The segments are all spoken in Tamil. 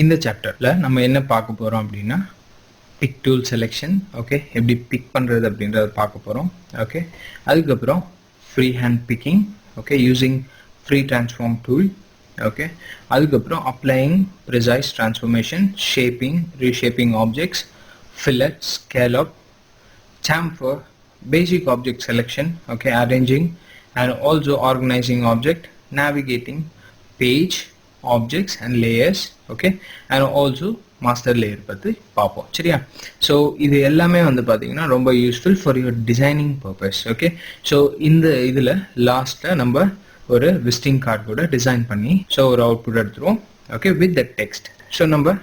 இந்த சாப்டர்ல நம்ம என்ன பார்க்க போறோம் அப்படின்னா pick tool selection. ஓகே, எப்படி பிக் பண்றது அப்படின்றத பார்க்க போறோம். ஓகே, அதுக்கப்புறம் free hand picking. Okay, using free transform tool. Okay, அதுக்கப்புறம் applying precise transformation, shaping, reshaping objects, fillet, scallop, chamfer, basic object selection. Okay, arranging and also organizing object, navigating page, objects and layers. Okay, and also master layer பத்தி பார்ப்போம். சரியா? ஸோ இது எல்லாமே வந்து பார்த்தீங்கன்னா ரொம்ப useful for your designing purpose. Okay, so இந்த இதில் லாஸ்ட்டில் நம்ம ஒரு விசிட்டிங் கார்டு கூட டிசைன் பண்ணி ஸோ ஒரு அவுட்புட் எடுத்துருவோம். Okay, with the text. So நம்ம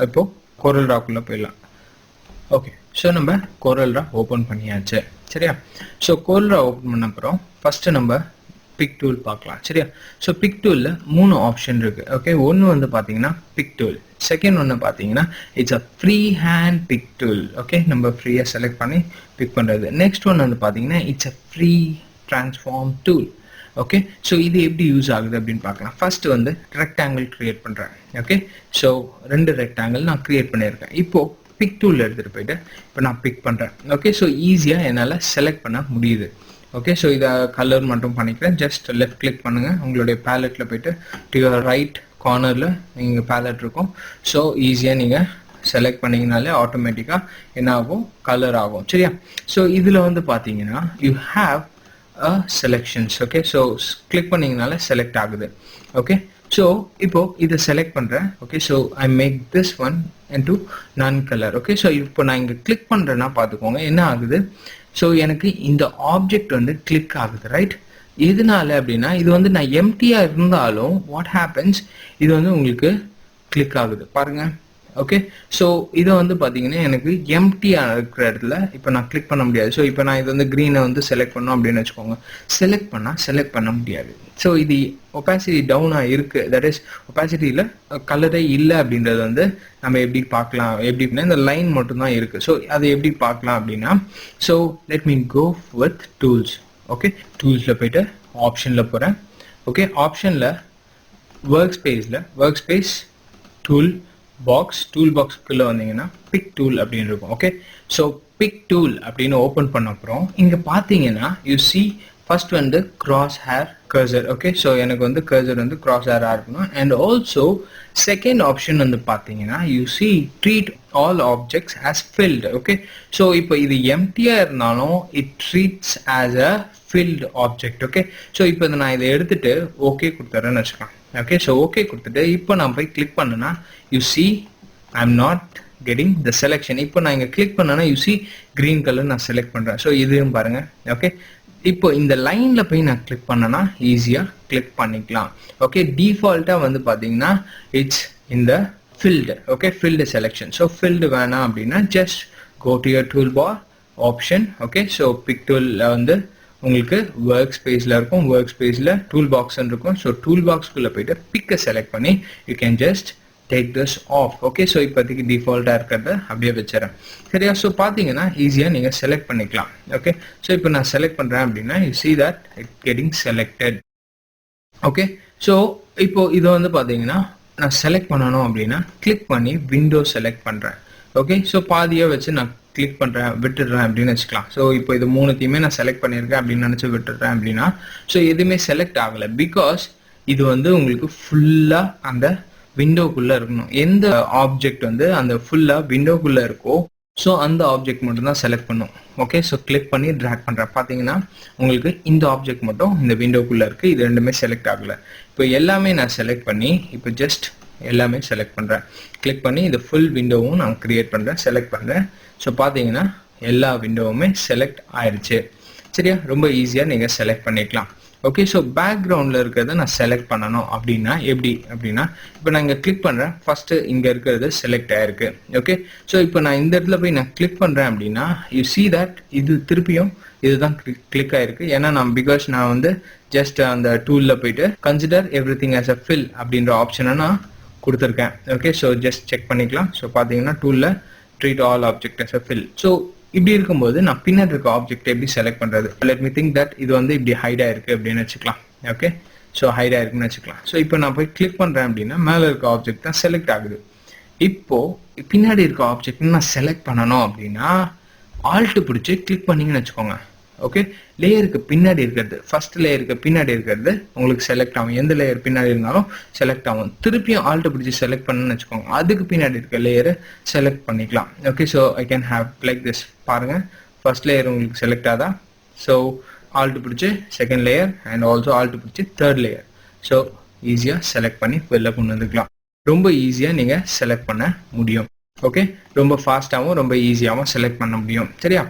இப்போ கோரல் ராக்குள்ளே போயிடலாம். ஓகே, ஸோ நம்ம கோரல் ரா ஓப்பன் பண்ணியாச்சு. சரியா? ஸோ கோரல் ரா ஓப்பன் பண்ண அப்புறம் ஃபஸ்ட்டு நம்ம பிக் டூல் பார்க்கலாம். சரியா? ஸோ பிக் டூலில் 3 ஆப்ஷன் இருக்குது. ஓகே, ஒன்று வந்து பார்த்தீங்கன்னா பிக் டூல், செகண்ட் ஒன்று பார்த்தீங்கன்னா it's a free hand big tool. Okay, நம்ம ஃப்ரீயாக செலக்ட் பண்ணி பிக் பண்ணுறது. நெக்ஸ்ட் ஒன்று வந்து பார்த்தீங்கன்னா it's a free transform tool. Okay, so இது எப்படி யூஸ் ஆகுது அப்படின்னு பார்க்கலாம். ஃபர்ஸ்ட் வந்து ரெக்டாங்கிள் கிரியேட் பண்ணுறேன். ஓகே, ஸோ 2 ரெக்டாங்கிள் நான் கிரியேட் பண்ணியிருக்கேன். இப்போது பிக் டூலில் எடுத்துகிட்டு போயிட்டு இப்போ நான் பிக் பண்ணுறேன். ஓகே, ஸோ ஈஸியாக என்னால் செலக்ட் பண்ண முடியுது. ஓகே, ஸோ இதை கலர் மட்டும் பண்ணிக்கிறேன். ஜஸ்ட் லெஃப்ட் கிளிக் பண்ணுங்கள். உங்களுடைய பேலட்டில் போயிட்டு டு யுவர் ரைட் கார்னரில் நீங்கள் பேலட் இருக்கும். ஸோ ஈஸியாக நீங்கள் செலக்ட் பண்ணிங்கனாலே ஆட்டோமேட்டிக்காக என்ன ஆகும், கலர் ஆகும். சரியா? ஸோ இதில் வந்து பார்த்தீங்கன்னா you have selections. Okay, so click பண்ணிங்கனால செலக்ட் ஆகுது. ஓகே, ஸோ இப்போ இதை செலக்ட் பண்ணுறேன். Okay, so I make this one into non colour. Okay, so இப்போ நான் இங்கே கிளிக் பண்ணுறேன்னா பார்த்துக்கோங்க என்ன ஆகுது. ஸோ எனக்கு இந்த ஆப்ஜெக்ட் வந்து கிளிக் ஆகுது. ரைட்? எதனால அப்படின்னா இது வந்து நான் எம்டியாக இருந்தாலும் வாட் ஹேப்பன்ஸ், இது வந்து உங்களுக்கு கிளிக் ஆகுது பாருங்க. ஓகே, ஸோ இதை வந்து பார்த்தீங்கன்னா எனக்கு எம்டியாக இருக்கிற இடத்துல இப்போ நான் கிளிக் பண்ண முடியாது. ஸோ இப்போ நான் இது வந்து க்ரீனை வந்து செலக்ட் பண்ணோம் அப்படின்னு வச்சுக்கோங்க, செலக்ட் பண்ண முடியாது. ஸோ இது ஒப்பாசிட்டி டவுனாக இருக்குது. தட் இஸ் ஒப்பாசிட்டியில் கலரே இல்லை அப்படின்றது வந்து நம்ம எப்படி பார்க்கலாம், எப்படி அப்படின்னா இந்த லைன் மட்டும்தான் இருக்குது. ஸோ அதை எப்படி பார்க்கலாம் அப்படின்னா, so let me go with tools. Okay, டூல்ஸில் போயிட்டு ஆப்ஷனில் போகிறேன். ஓகே, ஆப்ஷனில் ஒர்க் ஸ்பேஸ் டூல் பாக்ஸ்க்குள்ளே வந்தீங்கன்னா பிக் டூல் அப்படின்னு இருக்கும். ஓகே, ஸோ பிக் டூல் அப்படின்னு ஓப்பன் பண்ண அப்புறம் இங்கே பார்த்தீங்கன்னா யூ சி ஃபர்ஸ்ட் வந்து cross hair cursor. Okay, so எனக்கு வந்து கர்சர் வந்து கிராஸ் ஹேராக இருக்கணும். அண்ட் ஆல்சோ செகண்ட் ஆப்ஷன் வந்து பார்த்தீங்கன்னா you see treat all objects as filled. Okay, so இப்போ இது எம்டியாக இருந்தாலும் it treats as a filled object. Okay, so இப்போ நான் இதை எடுத்துட்டு ஓகே கொடுத்துறேன்னு வச்சுக்கலாம். ஓகே, ஸோ ஓகே கொடுத்துட்டு இப்போ நான் போய் கிளிக் பண்ணேன்னா you see I am not getting the selection. இப்போ நான் இங்கே கிளிக் பண்ணேன்னா யூ சி கிரீன் கலர் நான் செலக்ட் பண்ணுறேன். ஸோ இதுவும் பாருங்க. ஓகே, இப்போ இந்த லைனில் போய் நான் கிளிக் பண்ணேன்னா ஈஸியாக கிளிக் பண்ணிக்கலாம். ஓகே, டிஃபால்ட்டாக வந்து பார்த்தீங்கன்னா இட்ஸ் இந்த field. Okay, field selection. So field வேணாம் அப்படின்னா just go to your tool bar option. Okay, so pick டூலில் வந்து உங்களுக்கு ஒர்க் ஸ்பேஸில் இருக்கும். ஒர்க் ஸ்பேஸில் டூல் பாக்ஸ்ன்னு இருக்கும். ஸோ டூல் பாக்ஸ்க்குள்ளே போயிட்டு பிக்கை செலக்ட் பண்ணி you can just take this off. Okay, so இப்போதைக்கு டிஃபால்ட்டாக இருக்கிறத அப்படியே வச்சுறேன். சரியா? ஸோ பார்த்தீங்கன்னா ஈஸியாக நீங்கள் செலக்ட் பண்ணிக்கலாம். ஓகே, ஸோ இப்போ நான் செலக்ட் பண்ணுறேன் அப்படின்னா you see that it getting selected. Okay, so இப்போ இதை வந்து பார்த்தீங்கன்னா நான் செலக்ட் பண்ணணும் அப்படின்னா கிளிக் பண்ணி விண்டோ செலக்ட் பண்ணுறேன். ஓகே, ஸோ பாதியாக வச்சு நான் கிளிக் பண்ணுறேன் விட்டுடுறேன் அப்படின்னு வச்சுக்கலாம். ஸோ இப்போ இது 3த்தையுமே நான் செலக்ட் பண்ணியிருக்கேன் அப்படின்னு நினச்சி விட்டுடுறேன் அப்படின்னா ஸோ எதுவுமே செலக்ட் ஆகலை. பிகாஸ் இது வந்து உங்களுக்கு ஃபுல்லாக அந்த விண்டோக்குள்ளே இருக்கணும். எந்த ஆப்ஜெக்ட் வந்து அந்த ஃபுல்லாக விண்டோக்குள்ளே இருக்கோ ஸோ அந்த ஆப்ஜெக்ட் மட்டும் தான் செலக்ட் பண்ணும். ஓகே, ஸோ கிளிக் பண்ணி ட்ராக் பண்ணுறேன். பார்த்தீங்கன்னா உங்களுக்கு இந்த ஆப்ஜெக்ட் மட்டும் இந்த விண்டோக்குள்ளே இருக்குது. இது ரெண்டுமே செலக்ட் ஆகலை. இப்போ எல்லாமே நான் செலக்ட் பண்ணி இப்போ ஜஸ்ட் எல்லாமே செலக்ட் பண்ணுறேன். கிளிக் பண்ணி இந்த ஃபுல் விண்டோவும் நான் கிரியேட் பண்ணுறேன், செலக்ட் பண்ணுறேன். ஸோ பார்த்தீங்கன்னா எல்லா விண்டோவுமே செலக்ட் ஆயிடுச்சு. சரியா? ரொம்ப ஈஸியாக நீங்கள் செலக்ட் பண்ணிக்கலாம். ஓகே, ஸோ பேக்ரவுண்டில் இருக்கிறத நான் செலக்ட் பண்ணணும் அப்படின்னா எப்படி அப்படின்னா இப்போ நான் இங்கே கிளிக் பண்ணுறேன். ஃபஸ்ட்டு இங்கே இருக்கிறது செலக்ட் ஆகிருக்கு. ஓகே, ஸோ இப்போ நான் இந்த இடத்துல போய் நான் கிளிக் பண்ணுறேன் அப்படின்னா யூ சி தட் இது திருப்பியும் இதுதான் கிளிக் ஆகிருக்கு. ஏன்னா பிகாஸ் நான் வந்து ஜஸ்ட் அந்த டூலில் போயிட்டு consider everything as a fill அப்படின்ற ஆப்ஷனை நான் கொடுத்துருக்கேன். ஓகே, ஸோ ஜஸ்ட் செக் பண்ணிக்கலாம். ஸோ பார்த்தீங்கன்னா டூலில் treat all object as a fill. So இப்படி இருக்கும்போது நான் பின்னாடி இருக்க ஆப்ஜெக்ட் எப்படி செலக்ட் பண்ணுறது? லெட் மீ திங்க் தட் இது வந்து இப்படி ஹைட் ஆயிருக்கு அப்படின்னு வச்சுக்கலாம். ஓகே, ஸோ ஹைட் ஆயிருக்குன்னு வச்சுக்கலாம். ஸோ இப்போ நான் போய் கிளிக் பண்ணுறேன் அப்படின்னா மேலே இருக்க ஆப்ஜெக்ட் தான் செலக்ட் ஆகுது. இப்போ பின்னாடி இருக்க ஆப்ஜெக்ட் நான் செலக்ட் பண்ணணும் அப்படின்னா ஆல்ட் பிடிச்சி கிளிக் பண்ணீங்கன்னு வச்சுக்கோங்க. ஓகே, லேயருக்கு பின்னாடி இருக்கிறது, ஃபர்ஸ்ட் லேயருக்கு பின்னாடி இருக்கிறது உங்களுக்கு செலக்ட் ஆகும். எந்த லேயர் பின்னாடி இருந்தாலும் செலக்ட் ஆகும். திருப்பியும் ஆல்ட் பிடிச்சி செலக்ட் பண்ணணும்னு வச்சுக்கோங்க, அதுக்கு பின்னாடி இருக்க லேயரை செலக்ட் பண்ணிக்கலாம். Okay, so I can have like this. பாருங்க, ஃபர்ஸ்ட் லேயர் உங்களுக்கு செலக்ட் ஆதா. ஸோ ஆல்ட் பிடிச்சி second layer and also alt பிடிச்சி தேர்ட் லேயர். ஸோ ஈஸியாக செலக்ட் பண்ணி வெளில கொண்டு வந்துக்கலாம். ரொம்ப ஈஸியாக நீங்கள் செலக்ட் பண்ண முடியும். ஓகே, ரொம்ப ஃபாஸ்ட்டாகவும் ரொம்ப ஈஸியாகவும் செலக்ட் பண்ண முடியும். சரியா?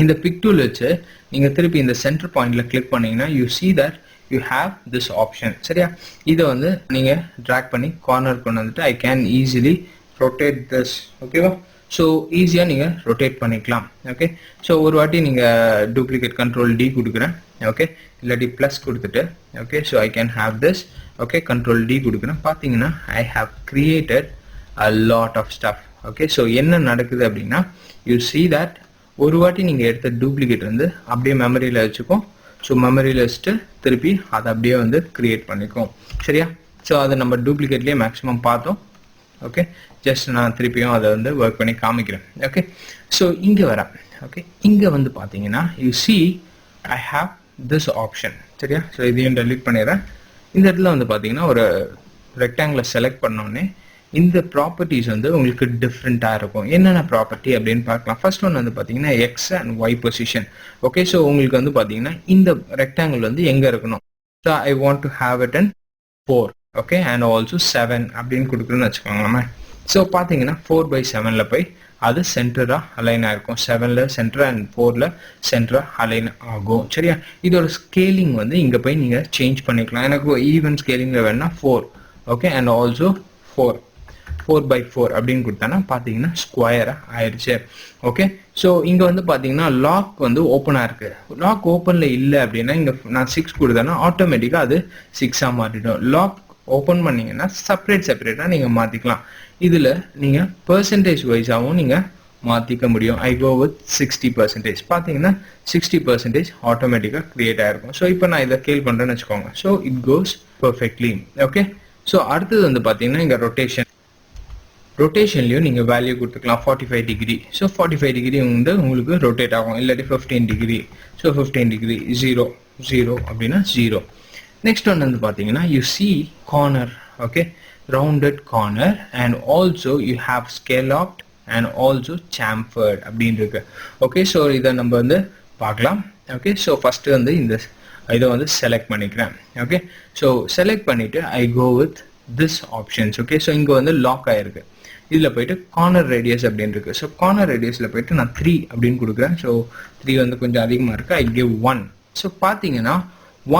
இந்த பிக் டூல் வச்சு நீங்கள் திருப்பி இந்த சென்டர் பாயிண்ட்ல கிளிக் பண்ணீங்கன்னா you see that you have this option. சரியா? இதை வந்து நீங்கள் ட்ராக் பண்ணி கார்னர் கொண்டு வந்துட்டு I can easily rotate this. ஓகேவா? ஸோ ஈஸியாக நீங்கள் ரொட்டேட் பண்ணிக்கலாம். ஓகே, ஸோ ஒரு வாட்டி நீங்கள் டூப்ளிகேட் கண்ட்ரோல் டி கொடுக்குறேன். ஓகே, இல்லாட்டி ப்ளஸ் கொடுத்துட்டு okay, so I can have this. Okay, control D கொடுக்குறேன். பார்த்தீங்கன்னா I have created a lot of stuff. Okay, so என்ன நடக்குது அப்படின்னா யூ see that ஒரு வாட்டி நீங்கள் எடுத்த டூப்ளிகேட் வந்து அப்படியே மெமரியில் வச்சுக்கும். ஸோ மெமரியில் வச்சுட்டு திருப்பி அதை அப்படியே வந்து கிரியேட் பண்ணிக்கும். சரியா? ஸோ அதை நம்ம டூப்ளிகேட்லேயே மேக்ஸிமம் பார்த்தோம். ஓகே, ஜஸ்ட் நான் திருப்பியும் அதை வந்து ஒர்க் பண்ணி காமிக்கிறேன். ஓகே, ஸோ இங்கே வரேன். ஓகே, இங்கே வந்து பார்த்தீங்கன்னா you see I have this option. சரியா? ஸோ இதையும் டெலீட் பண்ணிடுறேன். இந்த இடத்துல வந்து பார்த்தீங்கன்னா ஒரு ரெக்டாங்கிளை செலக்ட் பண்ணோடனே இந்த ப்ராப்பர்ட்டிஸ் வந்து உங்களுக்கு டிஃப்ரெண்ட்டாக இருக்கும். என்னென்ன ப்ராப்பர்ட்டி அப்படின்னு பார்க்கலாம். ஃபர்ஸ்ட் ஒன் வந்து பார்த்தீங்கன்னா X and Y position. Okay, so உங்களுக்கு வந்து பார்த்தீங்கன்னா இந்த ரெக்டாங்கிள் வந்து எங்கே இருக்கணும். So I want to have it and 4. ஓகே, அண்ட் ஆல்சோ 7 அப்படின்னு கொடுக்குறோன்னு வச்சுக்கோங்களேன். ஸோ பார்த்தீங்கன்னா 4/7 போய் அது சென்டராக அலைன் ஆகிருக்கும். 7ல் சென்டர் அண்ட் 4ல் சென்டராக அலைன் ஆகும். சரியா? இதோட ஸ்கேலிங் வந்து இங்கே போய் நீங்கள் சேஞ்ச் பண்ணிக்கலாம். எனக்கு ஈவன் ஸ்கேலிங்கில் வேணும்னா 4. ஓகே, அண்ட் ஆல்சோ 4/4 அப்படின்னு கொடுத்தானா பார்த்தீங்கன்னா ஸ்கொயராக ஆயிடுச்சு. ஓகே, ஸோ இங்கே வந்து பார்த்தீங்கன்னா லாக் வந்து ஓப்பனாக இருக்குது. லாக் ஓப்பனில் இல்லை அப்படின்னா இங்கே நான் 6 கொடுத்தேன்னா ஆட்டோமேட்டிக்காக அது 6ஆக மாறிடும். லாக் ஓப்பன் பண்ணீங்கன்னா செப்பரேட்டாக நீங்கள் மாற்றிக்கலாம். இதில் நீங்கள் பெர்சன்டேஜ் வைஸாகவும் நீங்கள் மாற்றிக்க முடியும். ஐ கோ வித் 60%. பார்த்தீங்கன்னா 60% ஆட்டோமேட்டிக்காக க்ரியேட் ஆகிருக்கும். ஸோ இப்போ நான் இதை கேல் பண்ணுறேன்னு வச்சுக்கோங்க. So it cos perfectly. Okay, so அடுத்தது வந்து பார்த்தீங்கன்னா இங்கே ரொட்டேஷன்லையும் நீங்கள் வேல்யூ கொடுத்துக்கலாம். 45 டிகிரி. ஸோ 45 டிகிரி வந்து உங்களுக்கு ரொட்டேட் ஆகும். இல்லாட்டி 15 டிகிரி. ஸோ 15 டிகிரி 0 அப்படின்னா 0. நெக்ஸ்ட் ஒன் வந்து பார்த்தீங்கன்னா you see corner. Okay, rounded corner and also you have scalloped and also chamfered அப்படின்னு இருக்கு. ஓகே, ஸோ இதை நம்ம வந்து பார்க்கலாம். ஓகே, ஸோ ஃபஸ்ட்டு வந்து இதை வந்து செலக்ட் பண்ணிக்கிறேன். ஓகே, ஸோ செலக்ட் பண்ணிவிட்டு I go with this options. Okay, so இங்கே வந்து லாக் ஆகிருக்கு. இதில் போயிட்டு கார்னர் ரேடியஸ் அப்படின்னு இருக்கு. ஸோ கார்னர் ரேடியஸில் போயிட்டு நான் 3 அப்படின்னு கொடுக்குறேன். ஸோ 3 வந்து கொஞ்சம் அதிகமாக இருக்குது. I give 1. ஸோ பார்த்தீங்கன்னா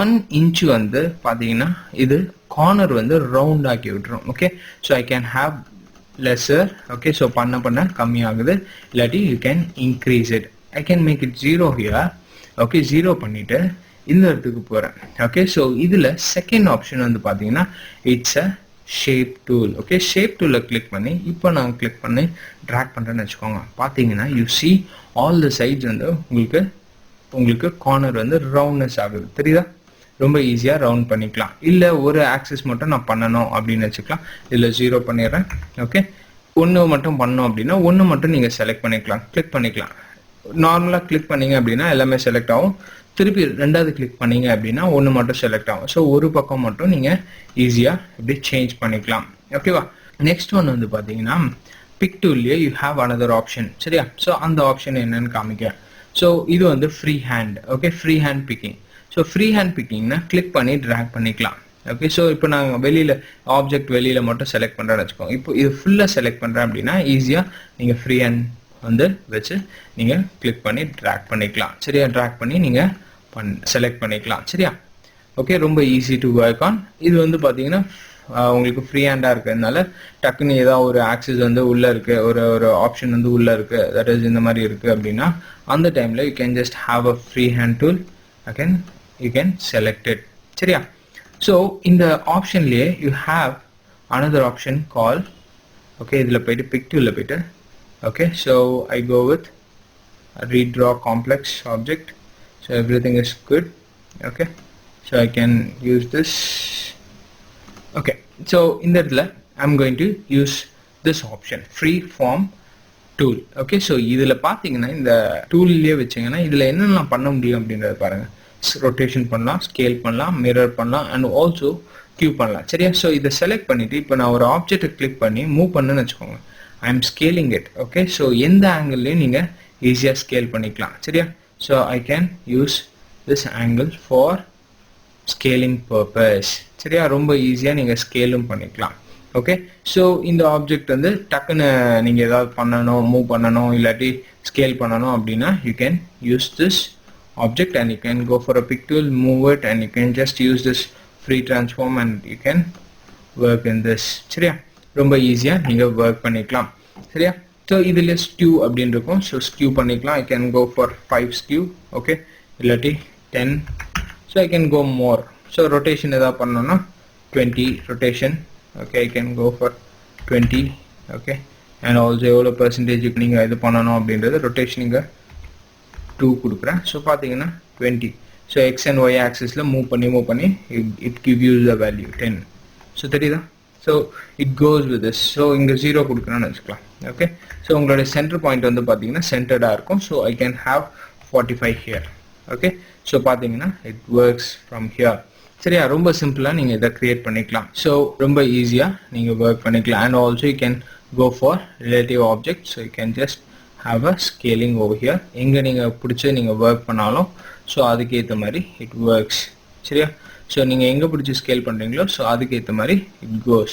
1 inch வந்து பார்த்தீங்கன்னா இது கார்னர் வந்து ரவுண்ட் ஆக்கி விட்டுரும். Okay, so I can have lesser. Okay, so பண்ண கம்மியாகுது. இல்லாட்டி you can increase it. I can make it 0 here. Okay, 0 பண்ணிவிட்டு இந்த இடத்துக்கு போகிறேன். ஓகே, ஸோ இதில் செகண்ட் ஆப்ஷன் வந்து பார்த்தீங்கன்னா it's a shape tool. Okay, shape டூலில் கிளிக் பண்ணி இப்போ நான் கிளிக் பண்ணி ட்ராக் பண்ணுறேன்னு வச்சுக்கோங்க. பார்த்தீங்கன்னா you see all the sides வந்து உங்களுக்கு கார்னர் வந்து ரவுண்ட்னஸ் ஆகுது. தெரியுதா? ரொம்ப ஈஸியாக ரவுண்ட் பண்ணிக்கலாம். இல்லை ஒரு ஆக்சிஸ் மட்டும் நான் பண்ணணும் அப்படின்னு வச்சுக்கலாம். இதில் 0 பண்ணிடுறேன். ஓகே, 1 மட்டும் பண்ணோம் அப்படின்னா 1 மட்டும் நீங்கள் செலக்ட் பண்ணிக்கலாம், கிளிக் பண்ணிக்கலாம். நார்மலாக கிளிக் பண்ணீங்க அப்படின்னா எல்லாமே செலக்ட் ஆகும். திருப்பி ரெண்டாவது கிளிக் பண்ணீங்க அப்படின்னா 1 மட்டும் செலக்ட் ஆகும். ஸோ ஒரு பக்கம் மட்டும் நீங்கள் ஈஸியாக இப்படி சேஞ்ச் பண்ணிக்கலாம். ஓகேவா? நெக்ஸ்ட் ஒன் வந்து பார்த்தீங்கன்னா பிக் டூல்லையே யூ ஹாவ் அனதர் ஆப்ஷன். சரியா? ஸோ அந்த ஆப்ஷன் என்னன்னு காமிக்கிறேன். ஸோ இது வந்து free hand. Okay, free hand picking. So free hand பிக்கிங்னா கிளிக் பண்ணி ட்ராக் பண்ணிக்கலாம். ஓகே, ஸோ இப்போ நாங்கள் வெளியில் மட்டும் செலக்ட் பண்ணுறேன்னு வச்சுக்கோங்க. இப்போ இது ஃபுல்லாக செலக்ட் பண்ணுறேன் அப்படின்னா ஈஸியாக நீங்கள் ஃப்ரீ ஹேண்ட் வந்து வச்சு நீங்கள் கிளிக் பண்ணி ட்ராக் பண்ணிக்கலாம். சரியா? ட்ராக் பண்ணி நீங்கள் செலக்ட் பண்ணிக்கலாம். சரியா? ஓகே, ரொம்ப ஈஸி டு ஒர்க் ஆன். இது வந்து பார்த்தீங்கன்னா உங்களுக்கு ஃப்ரீ ஹேண்டாக இருக்கிறதுனால டக்குன்னு ஏதாவது ஒரு ஆக்சிஸ் வந்து உள்ளே இருக்குது, ஒரு ஆப்ஷன் வந்து உள்ளே இருக்குது, தட் இஸ் இந்த மாதிரி இருக்குது அப்படின்னா அந்த டைமில் you can just have a free hand tool. Again you can select it. சரியா? ஸோ இந்த ஆப்ஷன்லேயே you have another option call. Okay, இதில் போயிட்டு பிக் டூலில் போயிட்டு okay, so I go with redraw complex object. So everything is good. Okay, so I can use this. Okay, so in that I'm going to use this option, free form tool. Okay, so இதுல பாத்தீங்கன்னா இந்த டூல்லையே வச்சீங்கன்னா இதுல என்னெல்லாம் பண்ண முடியும் அப்படின்றத பாருங்க. ரொட்டேஷன் பண்ணலாம், ஸ்கேல் பண்ணலாம், மிரர் பண்ணலாம், அண்ட் ஆல்சோ கியூ பண்ணலாம். சரியா? ஸோ இதை செலக்ட் பண்ணிட்டு இப்போ நான் ஒரு ஆப்ஜெக்டை கிளிக் பண்ணி மூவ் பண்ணுன்னு வச்சுக்கோங்க. I am scaling it. Okay, so எந்த ஆங்கிள்லையும் நீங்க ஈஸியா ஸ்கேல் பண்ணிக்கலாம். சரியா? So I can use this angle for scaling purpose. சரியா? ரொம்ப ஈஸியா நீங்க ஸ்கேலும் பண்ணிக்கலாம். ஓகே, ஸோ இந்த ஆப்ஜெக்ட் வந்து டக்குன்னு நீங்க ஏதாவது பண்ணணும், மூவ் பண்ணணும், இல்லாட்டி ஸ்கேல் பண்ணணும் அப்படின்னா you can use this object and you can go for a pick tool, move it, and you can just use this free transform and you can work in this. சரியா? ரொம்ப ஈஸியா நீங்க ஒர்க் பண்ணிக்கலாம். சரியா? ஸோ இதுல skew அப்படின்னு இருக்கும். ஸோ skew பண்ணிக்கலாம். I can go for 5 skew. Okay, இல்லாட்டி 10. So I can go more. So rotation ஏதாவது பண்ணணும்னா 20 rotation. Okay, I can go for 20. Okay, and also எவ்வளோ பெர்சன்டேஜுக்கு நீங்கள் இது பண்ணணும் அப்படின்றது ரொட்டேஷன் இங்கே 2 கொடுக்குறேன். ஸோ பார்த்தீங்கன்னா 20. ஸோ எக்ஸ் அண்ட் ஒய் ஆக்சிஸில் மூவ் பண்ணி it give you the value 10. So தெரியுதா? So it goes with this. So இங்கே 0 கொடுக்குறேன்னு வச்சுக்கலாம். ஓகே, ஸோ உங்களுடைய சென்டர் பாயிண்ட் வந்து பார்த்தீங்கன்னா சென்டர்டாக இருக்கும். So I can have 45 here. Okay, so பார்த்தீங்கன்னா இட் ஒர்க்ஸ் ஃப்ரம் ஹியர். சரியா? ரொம்ப சிம்பிளாக நீங்கள் இதை கிரியேட் பண்ணிக்கலாம். ஸோ ரொம்ப ஈஸியாக நீங்கள் ஒர்க் பண்ணிக்கலாம். And also you can go for relative object. So you can just have a scaling over here. எங்க நீங்க பிடிச்ச நீங்க work பண்ணாலும் ஸோ அதுக்கு ஏற்ற மாதிரி it works. சரியா? ஸோ நீங்க எங்க பிடிச்சி ஸ்கேல் பண்றீங்களோ ஸோ அதுக்கு ஏற்ற மாதிரி it goes.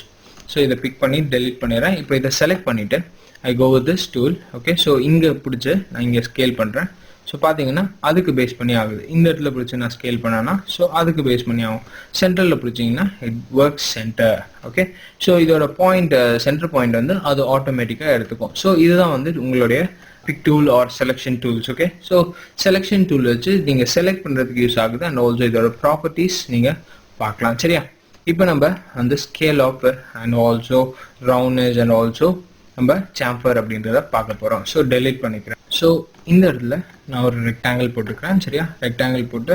ஸோ இதை பிக் பண்ணி delete பண்ணிடுறேன். இப்போ இதை செலக்ட் பண்ணிட்டு I go with this tool. Okay, so இங்க பிடிச்சி நான் இங்க ஸ்கேல் பண்றேன். ஸோ பார்த்தீங்கன்னா அதுக்கு பேஸ் பண்ணி ஆகுது. இந்த இடத்துல பிடிச்சி நான் ஸ்கேல் பண்ணேன்னா ஸோ அதுக்கு பேஸ் பண்ணி ஆகும். சென்டரில் பிடிச்சிங்கன்னா it works centre. Okay, so இதோட பாயிண்ட் சென்டர் பாயிண்ட் வந்து அது ஆட்டோமேட்டிக்காக எடுத்துக்கும். ஸோ இதுதான் வந்து உங்களுடைய pick tool or selection tools. Okay, so selection tool வச்சு நீங்கள் செலக்ட் பண்ணுறதுக்கு யூஸ் ஆகுது. அண்ட் ஆல்சோ இதோட ப்ராப்பர்ட்டிஸ் நீங்கள் பார்க்கலாம். சரியா? இப்போ நம்ம வந்து scallop and also roundness and also நம்ம சாம்பர் அப்படின்றத பார்க்க போகிறோம். ஸோ டெலீட் பண்ணிக்கிறேன். ஸோ இந்த இடத்துல நான் ஒரு ரெக்டாங்கிள் போட்டுக்கிறேன். சரியா? ரெக்டாங்கிள் போட்டு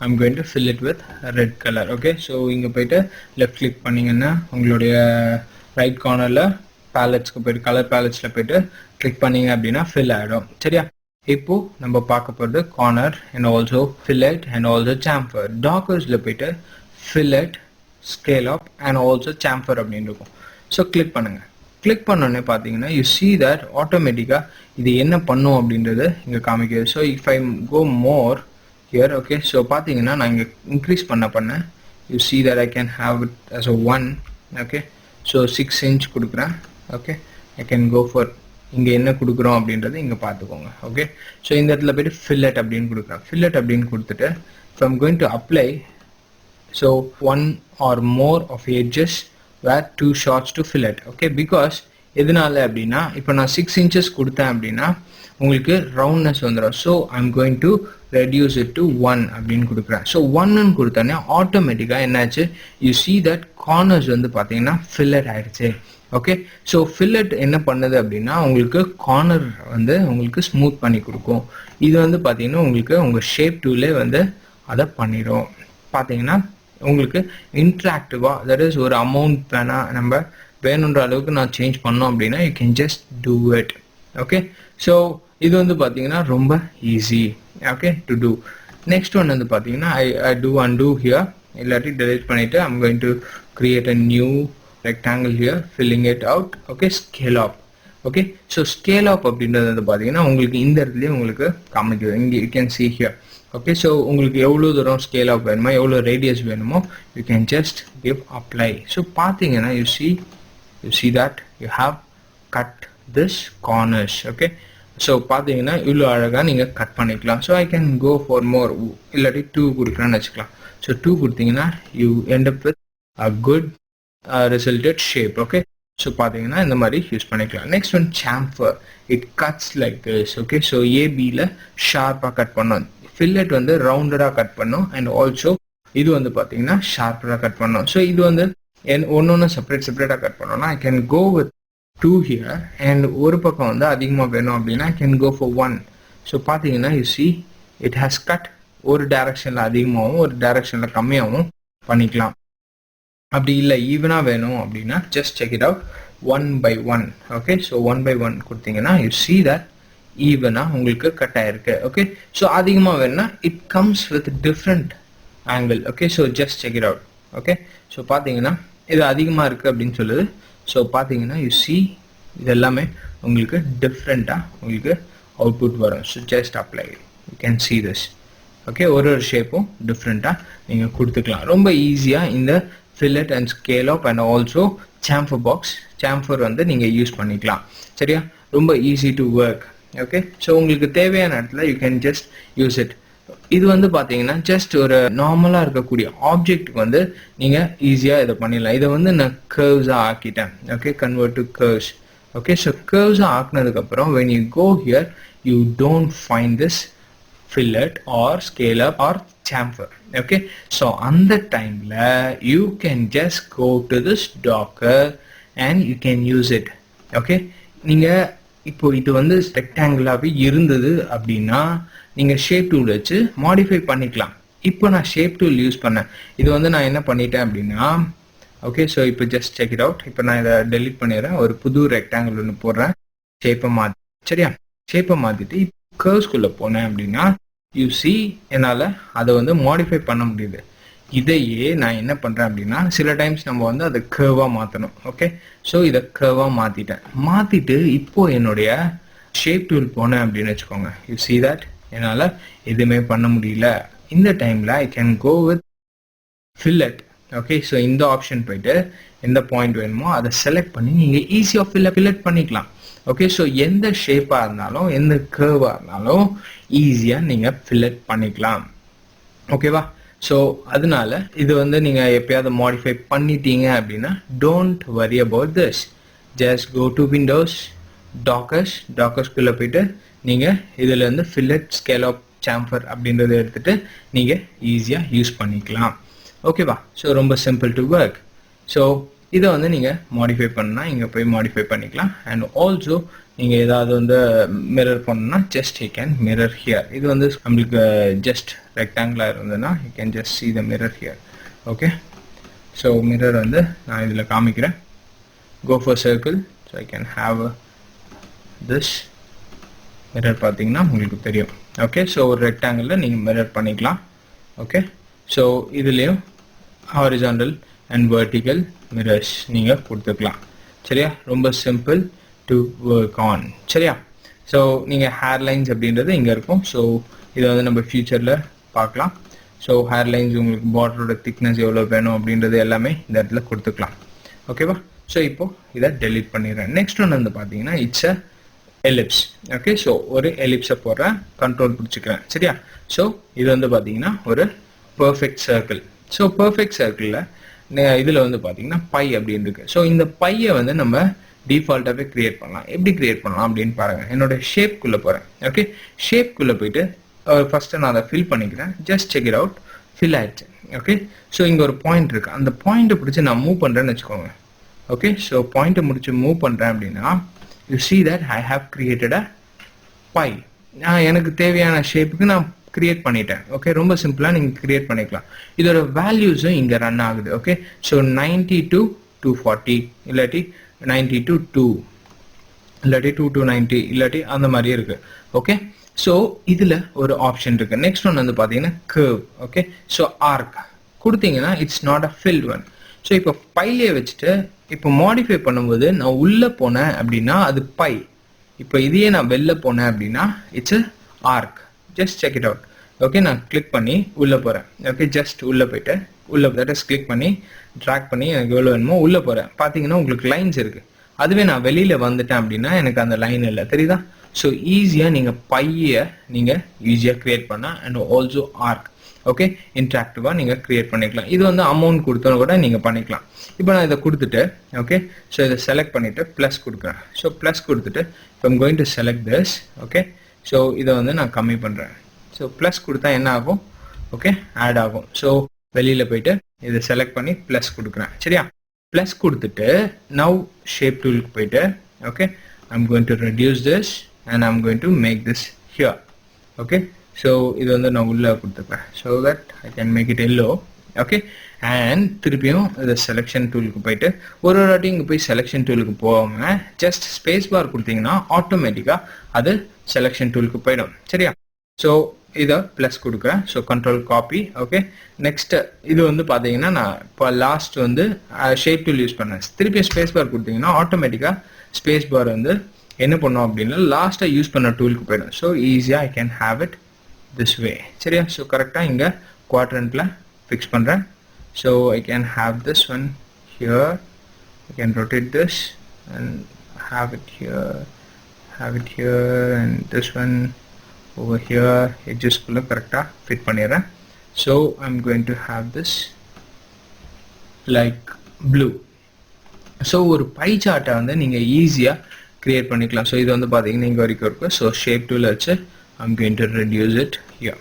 I'm going to fill it with red colour. Okay, so இங்கே போயிட்டு லெஃப்ட் கிளிக் பண்ணிங்கன்னா உங்களுடைய ரைட் கார்னரில் பேலட்ஸ்க்கு போயிட்டு கலர் பேலட்ஸில் போயிட்டு கிளிக் பண்ணிங்க அப்படின்னா ஃபில் ஆகிடும். சரியா? இப்போ நம்ம பார்க்க போகிறது corner and also fillet and also chamfer. டாக்கர்ஸில் போயிட்டு fillet, scallop and also chamfer அப்படின்னு இருக்கும். ஸோ கிளிக் பண்ணுங்கள். கிளிக் பண்ணோடனே பார்த்தீங்கன்னா யூ see that ஆட்டோமேட்டிக்காக இது என்ன பண்ணும் அப்படின்றது இங்கே காமிக்குது. So if I go more here. Okay, so பார்த்தீங்கன்னா நான் இங்கே இன்க்ரீஸ் பண்ண you see that I can have it as a 1. Okay, so 6 inch கொடுக்குறேன். Okay, I can go for இங்கே என்ன கொடுக்குறோம் அப்படின்றது இங்கே பார்த்துக்கோங்க. ஓகே, ஸோ இந்த இடத்துல போய்ட்டு ஃபில்லட் அப்படின்னு கொடுக்குறேன். ஃபில்லட் அப்படின்னு கொடுத்துட்டு if I'm going to apply, so 1 or more of edges were too short to fillet. Okay, because எதனால அப்படின்னா இப்போ நான் 6 inches கொடுத்தேன் அப்படின்னா உங்களுக்கு ரவுண்ட்னஸ் வந்துடும். So I'm going to reduce it to 1 அப்படின்னு கொடுக்குறேன். ஸோ 1ன்னு கொடுத்தோன்னே ஆட்டோமேட்டிக்காக என்னாச்சு, யூ see that கார்னர்ஸ் வந்து பார்த்தீங்கன்னா ஃபில்லட் ஆயிடுச்சு. ஓகே, ஸோ ஃபில்லட் என்ன பண்ணுது அப்படின்னா உங்களுக்கு கார்னர் வந்து உங்களுக்கு ஸ்மூத் பண்ணி கொடுக்கும். இது வந்து பார்த்தீங்கன்னா உங்களுக்கு உங்கள் ஷேப் டூலே வந்து அதை பண்ணிடும். பார்த்தீங்கன்னா உங்களுக்கு இன்ட்ராக்டிவாக, தட் இஸ் ஒரு அமௌண்ட் வேணால் நம்ம வேணுன்ற அளவுக்கு நான் சேஞ்ச் பண்ணோம் அப்படின்னா you can just do it. Okay, so இது வந்து பார்த்தீங்கன்னா ரொம்ப easy. Okay, to do. Next one வந்து பார்த்தீங்கன்னா ஐ டூ அன்டூ ஹியர், இல்லாட்டி டெலிட் பண்ணிவிட்டு I'm going to create a new rectangle here, filling it out. Okay, scale up. Okay, so scale up அப்படின்றது வந்து பார்த்தீங்கன்னா உங்களுக்கு இந்த இடத்துலயே உங்களுக்கு காமிக்குது. இங்கே you can see here. Okay, so உங்களுக்கு எவ்வளோ தூரம் scale up வேணுமோ, எவ்வளோ radius வேணுமோ, you can just give apply. So பார்த்தீங்கன்னா you see that you have cut this corners. Okay, so பார்த்தீங்கன்னா இவ்வளோ அழகாக நீங்கள் கட் பண்ணிக்கலாம். So I can go for more, இல்லாட்டி 2 கொடுக்குறேன்னு வச்சுக்கலாம். ஸோ 2 கொடுத்தீங்கன்னா you end up with a good resulted shape. Okay, so பாத்தீங்கன்னா இந்த மாதிரி யூஸ் பண்ணிக்கலாம். Next one chamfer, it cuts like this. Okay, so AB ல ஷார்ப்பா கட் பண்ணோம், fillet வந்து ரவுண்டடா கட் பண்ணோம், அண்ட் ஆல்சோ இது வந்து பாத்தீங்கன்னா ஷார்ப்பா கட் பண்ணோம். ஸோ இது வந்து ஒன்னொன்னு செப்பரேட்டா கட் பண்ணோம்னா I can go with 2 here, and ஒரு பக்கம் வந்து அதிகமாக வேணும் அப்படின்னா I can go for 1. So பாத்தீங்கன்னா you see it has cut, ஒரு டைரக்ஷன்ல அதிகமாகவும் ஒரு டைரக்ஷன்ல கம்மியாகவும் பண்ணிக்கலாம். அப்படி இல்லை ஈவனாக வேணும் அப்படின்னா just check it out. 1 by 1. Okay, so 1 by 1 கொடுத்தீங்கன்னா you see that ஈவனா உங்களுக்கு கட் ஆயிருக்கு. ஓகே, ஸோ அதிகமாக வேணும்னா it comes with different angle. Okay, so just check it out. Okay, so பார்த்தீங்கன்னா இது அதிகமாக இருக்குது அப்படின்னு சொல்லுது. ஸோ பார்த்தீங்கன்னா யூ சி இது எல்லாமே உங்களுக்கு டிஃப்ரெண்ட்டாக உங்களுக்கு அவுட்புட் வரும். So just apply, you can see this. Okay, ஒரு ஷேப்பும் டிஃப்ரெண்ட்டாக நீங்கள் கொடுத்துக்கலாம். ரொம்ப ஈஸியாக இந்த fillet and scale up and also chamfer box, chamfer வந்து நீங்கள் யூஸ் பண்ணிக்கலாம். சரியா, ரொம்ப easy to work. Okay, so உங்களுக்கு தேவையான இடத்துல you can just use it. இது வந்து பார்த்தீங்கன்னா ஜஸ்ட் ஒரு நார்மலாக இருக்கக்கூடிய ஆப்ஜெக்ட்டுக்கு வந்து நீங்கள் ஈஸியாக இதை பண்ணிடலாம். இதை வந்து நான் கர்வ்ஸாக ஆக்கிட்டேன். Okay, convert to curves. Okay, so கர்வ்ஸாக ஆக்குனதுக்கப்புறம் when you go here you don't find this fillet or scale up or chamfer. Okay, so அந்த டைம்ல you can just go to this docker and you can use it. Okay, நீங்க இப்போ இது வந்து ரெக்டாங்குலாவே இருந்தது அப்படின்னா நீங்க ஷேப் டூல் வச்சு மாடிஃபை பண்ணிக்கலாம். இப்போ நான் ஷேப் டூல் யூஸ் பண்ணேன். இது வந்து நான் என்ன பண்ணிட்டேன் அப்படின்னா, ஓகே, ஸோ இப்போ ஜஸ்ட் செக் இட் அவுட். இப்போ நான் இதை டெலிட் பண்ணிடுறேன். ஒரு புது ரெக்டாங்கிள் ஒன்று போடுறேன். ஷேப்பை மாற்றி, சரியா, ஷேப்பை மாற்றிட்டு இப்போ கர்வ்ஸ்குள்ளே போனேன் அப்படின்னா யூ சி என்னால் அதை வந்து மாடிஃபை பண்ண முடியுது. இதையே நான் என்ன பண்ணுறேன் அப்படின்னா சில டைம்ஸ் நம்ம வந்து அதை கர்வாக மாற்றணும். ஓகே, ஸோ இதை கர்வாக மாற்றிட்டேன். மாற்றிட்டு இப்போது என்னுடைய ஷேப் டூல் போனேன் அப்படின்னு வச்சுக்கோங்க. யூ சி தட் என்னால் எதுவுமே பண்ண முடியல. இந்த டைமில் I can go with fillet. Okay, so இந்த ஆப்ஷன் போயிட்டு எந்த பாயிண்ட் வேணுமோ அதை செலக்ட் பண்ணி நீங்கள் ஈஸியாக ஃபில்லட் பண்ணிக்கலாம். ஓகே, ஸோ எந்த ஷேப்பாக இருந்தாலும் எந்த கர்வாக இருந்தாலும் ஈஸியாக நீங்கள் ஃபில்லட் பண்ணிக்கலாம். ஓகேவா, ஸோ அதனால இது வந்து நீங்கள் எப்பயாவது மாடிஃபை பண்ணிட்டீங்க அப்படின்னா don't worry about this. Just go to windows, டாக்கர்ஸ்குள்ளே போயிட்டு நீங்கள் இதில் இருந்து ஃபில்லட், ஸ்கேல் ஆப், சாம்ஃபர் அப்படின்றத எடுத்துகிட்டு நீங்கள் ஈஸியாக யூஸ் பண்ணிக்கலாம். ஓகேவா, ஸோ ரொம்ப சிம்பிள் டு ஒர்க். ஸோ இதை வந்து நீங்கள் மாடிஃபை பண்ணால் இங்கே போய் மாடிஃபை பண்ணிக்கலாம். அண்ட் ஆல்சோ நீங்கள் ஏதாவது வந்து மிரர் பண்ணணும்னா just you can mirror here. இது வந்து நம்மளுக்கு ஜஸ்ட் ரெக்டாங்குலாக இருந்ததுன்னா you can just see the mirror here. Okay, so mirror வந்து நான் இதில் காமிக்கிறேன். Go for circle. So I can have this mirror. பார்த்தீங்கன்னா உங்களுக்கு தெரியும். ஓகே, ஸோ ஒரு ரெக்டாங்கிளில் நீங்கள் மிரர் பண்ணிக்கலாம். ஓகே, ஸோ இதுலேயும் ஹாரிசாண்டல் அண்ட் வெர்டிக்கல் மிரர்ஸ் நீங்கள் கொடுத்துக்கலாம். சரியா, ரொம்ப சிம்பிள் டு ஒர்க் ஆன். சரியா, ஸோ நீங்கள் ஹேர்லைன்ஸ் அப்படின்றது இங்கே இருக்கும். ஸோ இதை வந்து நம்ம ஃபியூச்சரில் பார்க்கலாம். ஸோ ஹேர்லைன்ஸ் உங்களுக்கு பார்டரோட திக்னஸ் எவ்வளோ வேணும் அப்படின்றது எல்லாமே இந்த இடத்துல கொடுத்துக்கலாம். ஓகேவா, ஸோ இப்போ இதை டெலீட் பண்ணிடுறேன். நெக்ஸ்ட் ஒன்று வந்து பார்த்தீங்கன்னா it's a ellipse. Okay, so ஒரு எலிப்ஸை போடுறேன், கண்ட்ரோல் பிடிச்சிக்கிறேன். சரியா, ஸோ இது வந்து பார்த்தீங்கன்னா ஒரு பர்ஃபெக்ட் சர்க்கிள். ஸோ பர்ஃபெக்ட் சர்க்கிளில் இதில் வந்து பார்த்தீங்கன்னா பை அப்படின்னு இருக்கு. ஸோ இந்த பையை வந்து நம்ம டிஃபால்ட்டாகவே கிரியேட் பண்ணலாம். எப்படி கிரியேட் பண்ணலாம் அப்படின்னு பாருங்கள். என்னோட ஷேப்குள்ளே போகிறேன். ஓகே, ஷேப்குள்ளே போயிட்டு ஃபஸ்ட்டு நான் அதை ஃபில் பண்ணிக்கிறேன். Just check it out. Fill ஆயிடுச்சு. ஓகே, ஸோ இங்கே ஒரு பாயிண்ட் இருக்குது. அந்த பாயிண்ட்டை பிடிச்சி நான் மூவ் பண்ணுறேன்னு வச்சுக்கோங்க. ஓகே, ஸோ பாயிண்ட்டை முடிச்சு மூவ் பண்ணுறேன் அப்படின்னா you see that I have created a pie. நான் எனக்கு தேவையான ஷேப்புக்கு நான் கிரியேட் பண்ணிட்டேன். ஓகே, ரொம்ப சிம்பிளாக நீங்கள் கிரியேட் பண்ணிக்கலாம். இதோட வேல்யூஸும் இங்கே ரன் ஆகுது. ஓகே, ஸோ 90 to 240 இல்லாட்டி 90 to 2 இல்லாட்டி 2 to 90 இல்லாட்டி அந்த மாதிரி இருக்குது. ஓகே, ஸோ இதில் ஒரு ஆப்ஷன் இருக்குது. நெக்ஸ்ட் ஒன் வந்து பார்த்தீங்கன்னா கர்வ். ஓகே, ஸோ ஆர்க் கொடுத்தீங்கன்னா it's not a filled one. So இப்போ பைலே வச்சுட்டு இப்போ மாடிஃபை பண்ணும்போது நான் உள்ளே போனேன் அப்படின்னா அது பை. இப்போ இதையே நான் வெளில போனேன் அப்படின்னா it's arc. Just check it out. Okay, நான் கிளிக் பண்ணி உள்ளே போகிறேன். ஓகே, ஜஸ்ட் உள்ளே போயிட்டு உள்ளே தட் கிளிக் பண்ணி ட்ராக் பண்ணி எனக்கு எவ்வளோ வேணுமோ உள்ளே போகிறேன். பார்த்தீங்கன்னா உங்களுக்கு லைன்ஸ் இருக்குது. அதுவே நான் வெளியில் வந்துட்டேன் அப்படின்னா எனக்கு அந்த லைன் இல்லை. தெரியுதா? ஸோ ஈஸியாக நீங்கள் பையை நீங்கள் ஈஸியாக க்ரியேட் பண்ணால் அண்ட் ஆல்சோ ஆர்க். ஓகே, இன்ட்ராக்டிவாக நீங்கள் க்ரியேட் பண்ணிக்கலாம். இது வந்து அமௌண்ட் கொடுத்தோன்னு கூட நீங்கள் பண்ணிக்கலாம். இப்போ நான் இதை கொடுத்துட்டு ஓகே, ஸோ இதை செலக்ட் பண்ணிவிட்டு ப்ளஸ் கொடுக்குறேன். ஸோ ப்ளஸ் கொடுத்துட்டு இப்போ I'm going to select this. Okay, so இதை வந்து நான் கம்மி பண்ணுறேன். ஸோ ப்ளஸ் கொடுத்தா என்ன ஆகும்? ஓகே, ஆட் ஆகும். ஸோ வெளியில் போயிட்டு இதை செலக்ட் பண்ணி ப்ளஸ் கொடுக்குறேன். சரியா, ப்ளஸ் கொடுத்துட்டு நவ் ஷேப் டூலுக்கு போயிட்டு okay, I'm going to reduce this and I'm going to make this here. Okay, so இது வந்து நான் உள்ளே கொடுத்துக்கிறேன். So that I can make it yellow. Okay, and திருப்பியும் இந்த செலெக்ஷன் டூலுக்கு போயிட்டு ஒரு வாட்டி இங்கே போய் செலெக்ஷன் டூலுக்கு போகாமல் ஜஸ்ட் ஸ்பேஸ் பார் கொடுத்தீங்கன்னா ஆட்டோமேட்டிக்காக அது செலெக்ஷன் டூலுக்கு போயிடும். சரியா? ஸோ இதை ப்ளஸ் கொடுக்குறேன். So control copy. Okay, next இது வந்து பார்த்தீங்கன்னா நான் இப்போ லாஸ்ட் வந்து ஷேப் டூல் யூஸ் பண்ணேன். திருப்பி ஸ்பேஸ் பார் கொடுத்தீங்கன்னா ஆட்டோமேட்டிக்காக ஸ்பேஸ் பார் வந்து என்ன பண்ணும் அப்படின்னா லாஸ்ட்டாக யூஸ் பண்ண டூலுக்கு போயிடும். ஸோ ஈஸியாக ஐ கேன் ஹேவ் இட் திஸ் வே. சரியா? ஸோ கரெக்டாக இங்கே குவாட்ரண்ட்டில் ஃபிக்ஸ் பண்ணுறேன். So I can have this one here. I can rotate this and have it here and this one over here edges kulla correcta fit pannira. So I'm going to have this like blue. So ஒரு pie chart வந்து நீங்க ஈஸியா கிரியேட் பண்ணிக்கலாம். ஸோ இது வந்து பார்த்தீங்கன்னா இங்கே வரைக்கும் இருக்கு. ஸோ ஷேப் டூல் வச்சு I'm going to reduce it here.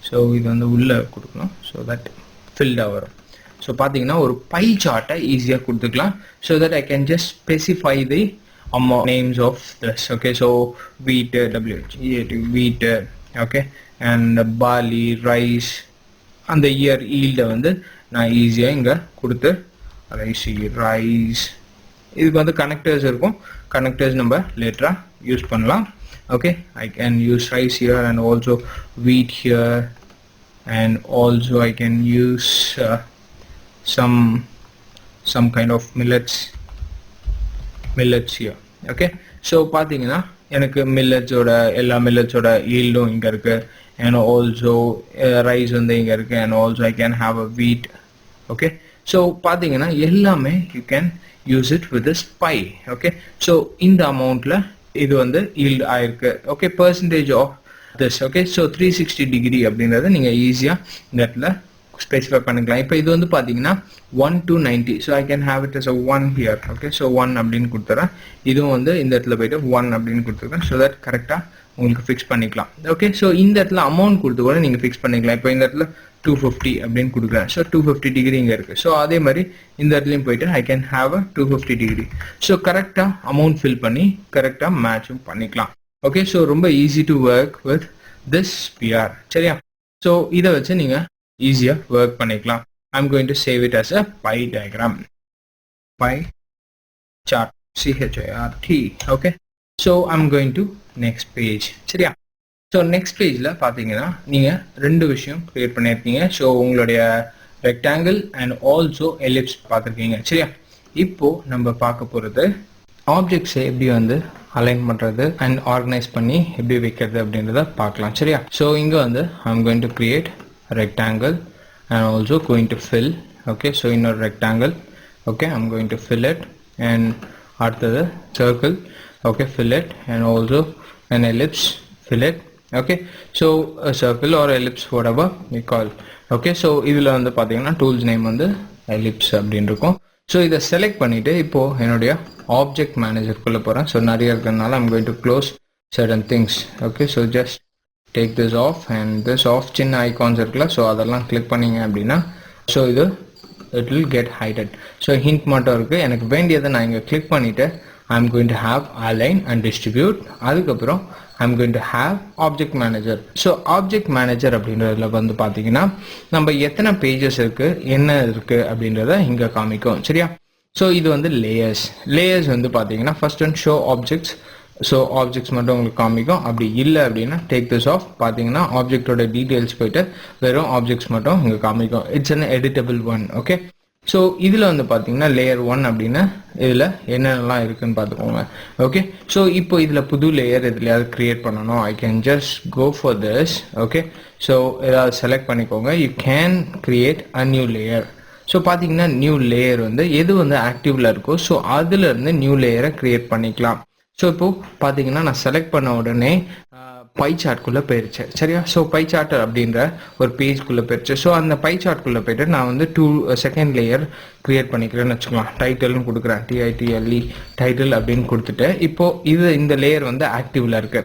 So இது வந்து உள்ள கொடுக்கணும். ஸோ தட் ஃபில்டாக வரும். ஸோ பார்த்தீங்கன்னா ஒரு பை சார்ட்டை ஈஸியாக கொடுத்துக்கலாம். So that I can just specify the names of this. Okay, so wheat, wheat, okay, and barley, rice, and the year yield வந்து நான் ஈஸியா இங்க கொடுத்து rice இதுக்கு வந்து கனெக்டர்ஸ் இருக்கும். கனெக்டர்ஸ் நம்ம லேட்டரா யூஸ் பண்ணலாம். Okay, I can use rice here and also wheat here, and also I can use some kind of millets here. Okay, so பாத்தீங்கன்னா எனக்கு மில்லட்ஸோட எல்லா மில்லட்ஸோட ஈல்டும் இங்க இருக்கு, and also rice வந்து இங்க இருக்கு, and also I can have a wheat. Okay, so பாத்தீங்கன்னா எல்லாமே you can use it with this pie. Okay, so இந்த அமௌண்ட்ல இது வந்து ஈல்ட் ஆயிருக்கு. Okay, percentage of this. Okay, so 360 degree அப்படிங்கறத நீங்க ஈஸியா இந்த இடத்துல ஸ்பெசிஃபை பண்ணிக்கலாம். இப்போ இது வந்து பார்த்தீங்கன்னா 1 to 90. So I can have it as a 1 here. Okay, so 1 அப்படின்னு கொடுத்துறேன். இதுவும் வந்து இந்த இடத்துல போயிட்டு 1 அப்படின்னு கொடுத்துருக்கேன். ஸோ தட் கரெக்டாக உங்களுக்கு ஃபிக்ஸ் பண்ணிக்கலாம். ஓகே, ஸோ இந்த இடத்துல அமௌண்ட் கொடுத்து கூட நீங்கள் ஃபிக்ஸ் பண்ணிக்கலாம். இப்போ இந்த இடத்துல 250 அப்படின்னு கொடுக்குறேன். ஸோ 250 டிகிரி இங்கே இருக்குது. ஸோ அதே மாதிரி இந்த இடத்துலையும் போயிட்டு I can have a 250 degree. So கரெக்டாக அமௌண்ட் ஃபில் பண்ணி கரெக்டாக மேட்சும் பண்ணிக்கலாம். ஓகே, ஸோ ரொம்ப easy to work with this PR. சரியா? ஸோ இதை வச்சு நீங்கள் ஈஸியா ஒர்க் பண்ணிக்கலாம். I'm going to save it as a pie diagram. Pie chart, CHART. Okay, so I'm going to next page. சரியா? ஸோ நெக்ஸ்ட் பேஜில் பார்த்தீங்கன்னா நீங்கள் ரெண்டு விஷயம் கிரியேட் பண்ணியிருக்கீங்க. ஸோ உங்களுடைய ரெக்டாங்கிள் அண்ட் ஆல்சோ எலிப்ஸ் பார்த்துருக்கீங்க. சரியா? இப்போ நம்ம பார்க்க போகிறது ஆப்ஜெக்ட்ஸை எப்படி வந்து அலைன் பண்ணுறது அண்ட் ஆர்கனைஸ் பண்ணி எப்படி வைக்கிறது அப்படின்றத பார்க்கலாம். சரியா? ஸோ இங்கே வந்து I'm going to create rectangle and also going to fill. Okay, so in a rectangle, okay, I'm going to fill it, and after the circle, okay, fill it, and also an ellipse, fill it. Okay, so a circle or ellipse, whatever we call. Okay, so இதுல வந்து பாத்தீங்கன்னா டூல்ஸ் நேம் வந்து ellipse அப்படின்னு இருக்கும். ஸோ இதை செலக்ட் பண்ணிட்டு இப்போ என்னுடைய ஆப்ஜெக்ட் மேனேஜருக்குள்ள போறேன். ஸோ நிறைய இருக்கிறதுனால I'm going to close certain things. Okay, so just take this off, and this off சின்ன ஐகான்ஸ் இருக்குல்ல, ஸோ அதெல்லாம் கிளிக் பண்ணீங்க அப்படின்னா ஸோ இது it will get hidden. So hint மட்டும் இருக்கு. எனக்கு வேண்டியதை நான் இங்கே கிளிக் பண்ணிட்டு I'm going to have align and distribute. அதுக்கப்புறம் I'm going to have object manager. So object manager அப்படின்றதுல வந்து பார்த்தீங்கன்னா நம்ம எத்தனை பேஜஸ் இருக்கு என்ன இருக்கு அப்படின்றத இங்கே காமிக்கும். சரியா? ஸோ இது வந்து லேயர்ஸ் வந்து பார்த்தீங்கன்னா first one show objects. So objects மட்டும் உங்களுக்கு காமிக்கும். அப்படி இல்லை அப்படின்னா டேக் திஸ் ஆஃப். பார்த்தீங்கன்னா ஆப்ஜெக்டோட டீட்டெயில்ஸ் போயிட்டு வெறும் ஆப்ஜெக்ட்ஸ் மட்டும் இங்கே காமிக்கும். It's an editable one. Okay, so இதில் வந்து பார்த்தீங்கன்னா லேயர் 1 அப்படின்னு இதில் என்னென்னலாம் இருக்குன்னு பார்த்துக்கோங்க. ஓகே, ஸோ இப்போ இதில் புது லேயர் எதுலையாவது கிரியேட் பண்ணணும். I can just go for this. Okay, so ஏதாவது செலக்ட் பண்ணிக்கோங்க. You can create a new layer. So பார்த்தீங்கன்னா நியூ லேயர் வந்து எது வந்து ஆக்டிவ்ல இருக்கோ ஸோ அதுல இருந்து நியூ லேயரை கிரியேட் பண்ணிக்கலாம். ஸோ இப்போ பார்த்தீங்கன்னா நான் செலக்ட் பண்ண உடனே பை சார்ட்குள்ளே போயிடுச்சு. சரியா? ஸோ பை சார்ட் அப்படின்ற ஒரு பேஜ்குள்ளே போயிடுச்சு. ஸோ அந்த பை சார்ட்குள்ளே போயிட்டு நான் வந்து செகண்ட் லேயர் கிரியேட் பண்ணிக்கிறேன்னு வச்சுக்கலாம். டைட்டில்னு கொடுக்குறேன். TITLE டைட்டில் அப்படின்னு கொடுத்துட்டு இப்போ இந்த லேயர் வந்து ஆக்டிவ்ல இருக்கு.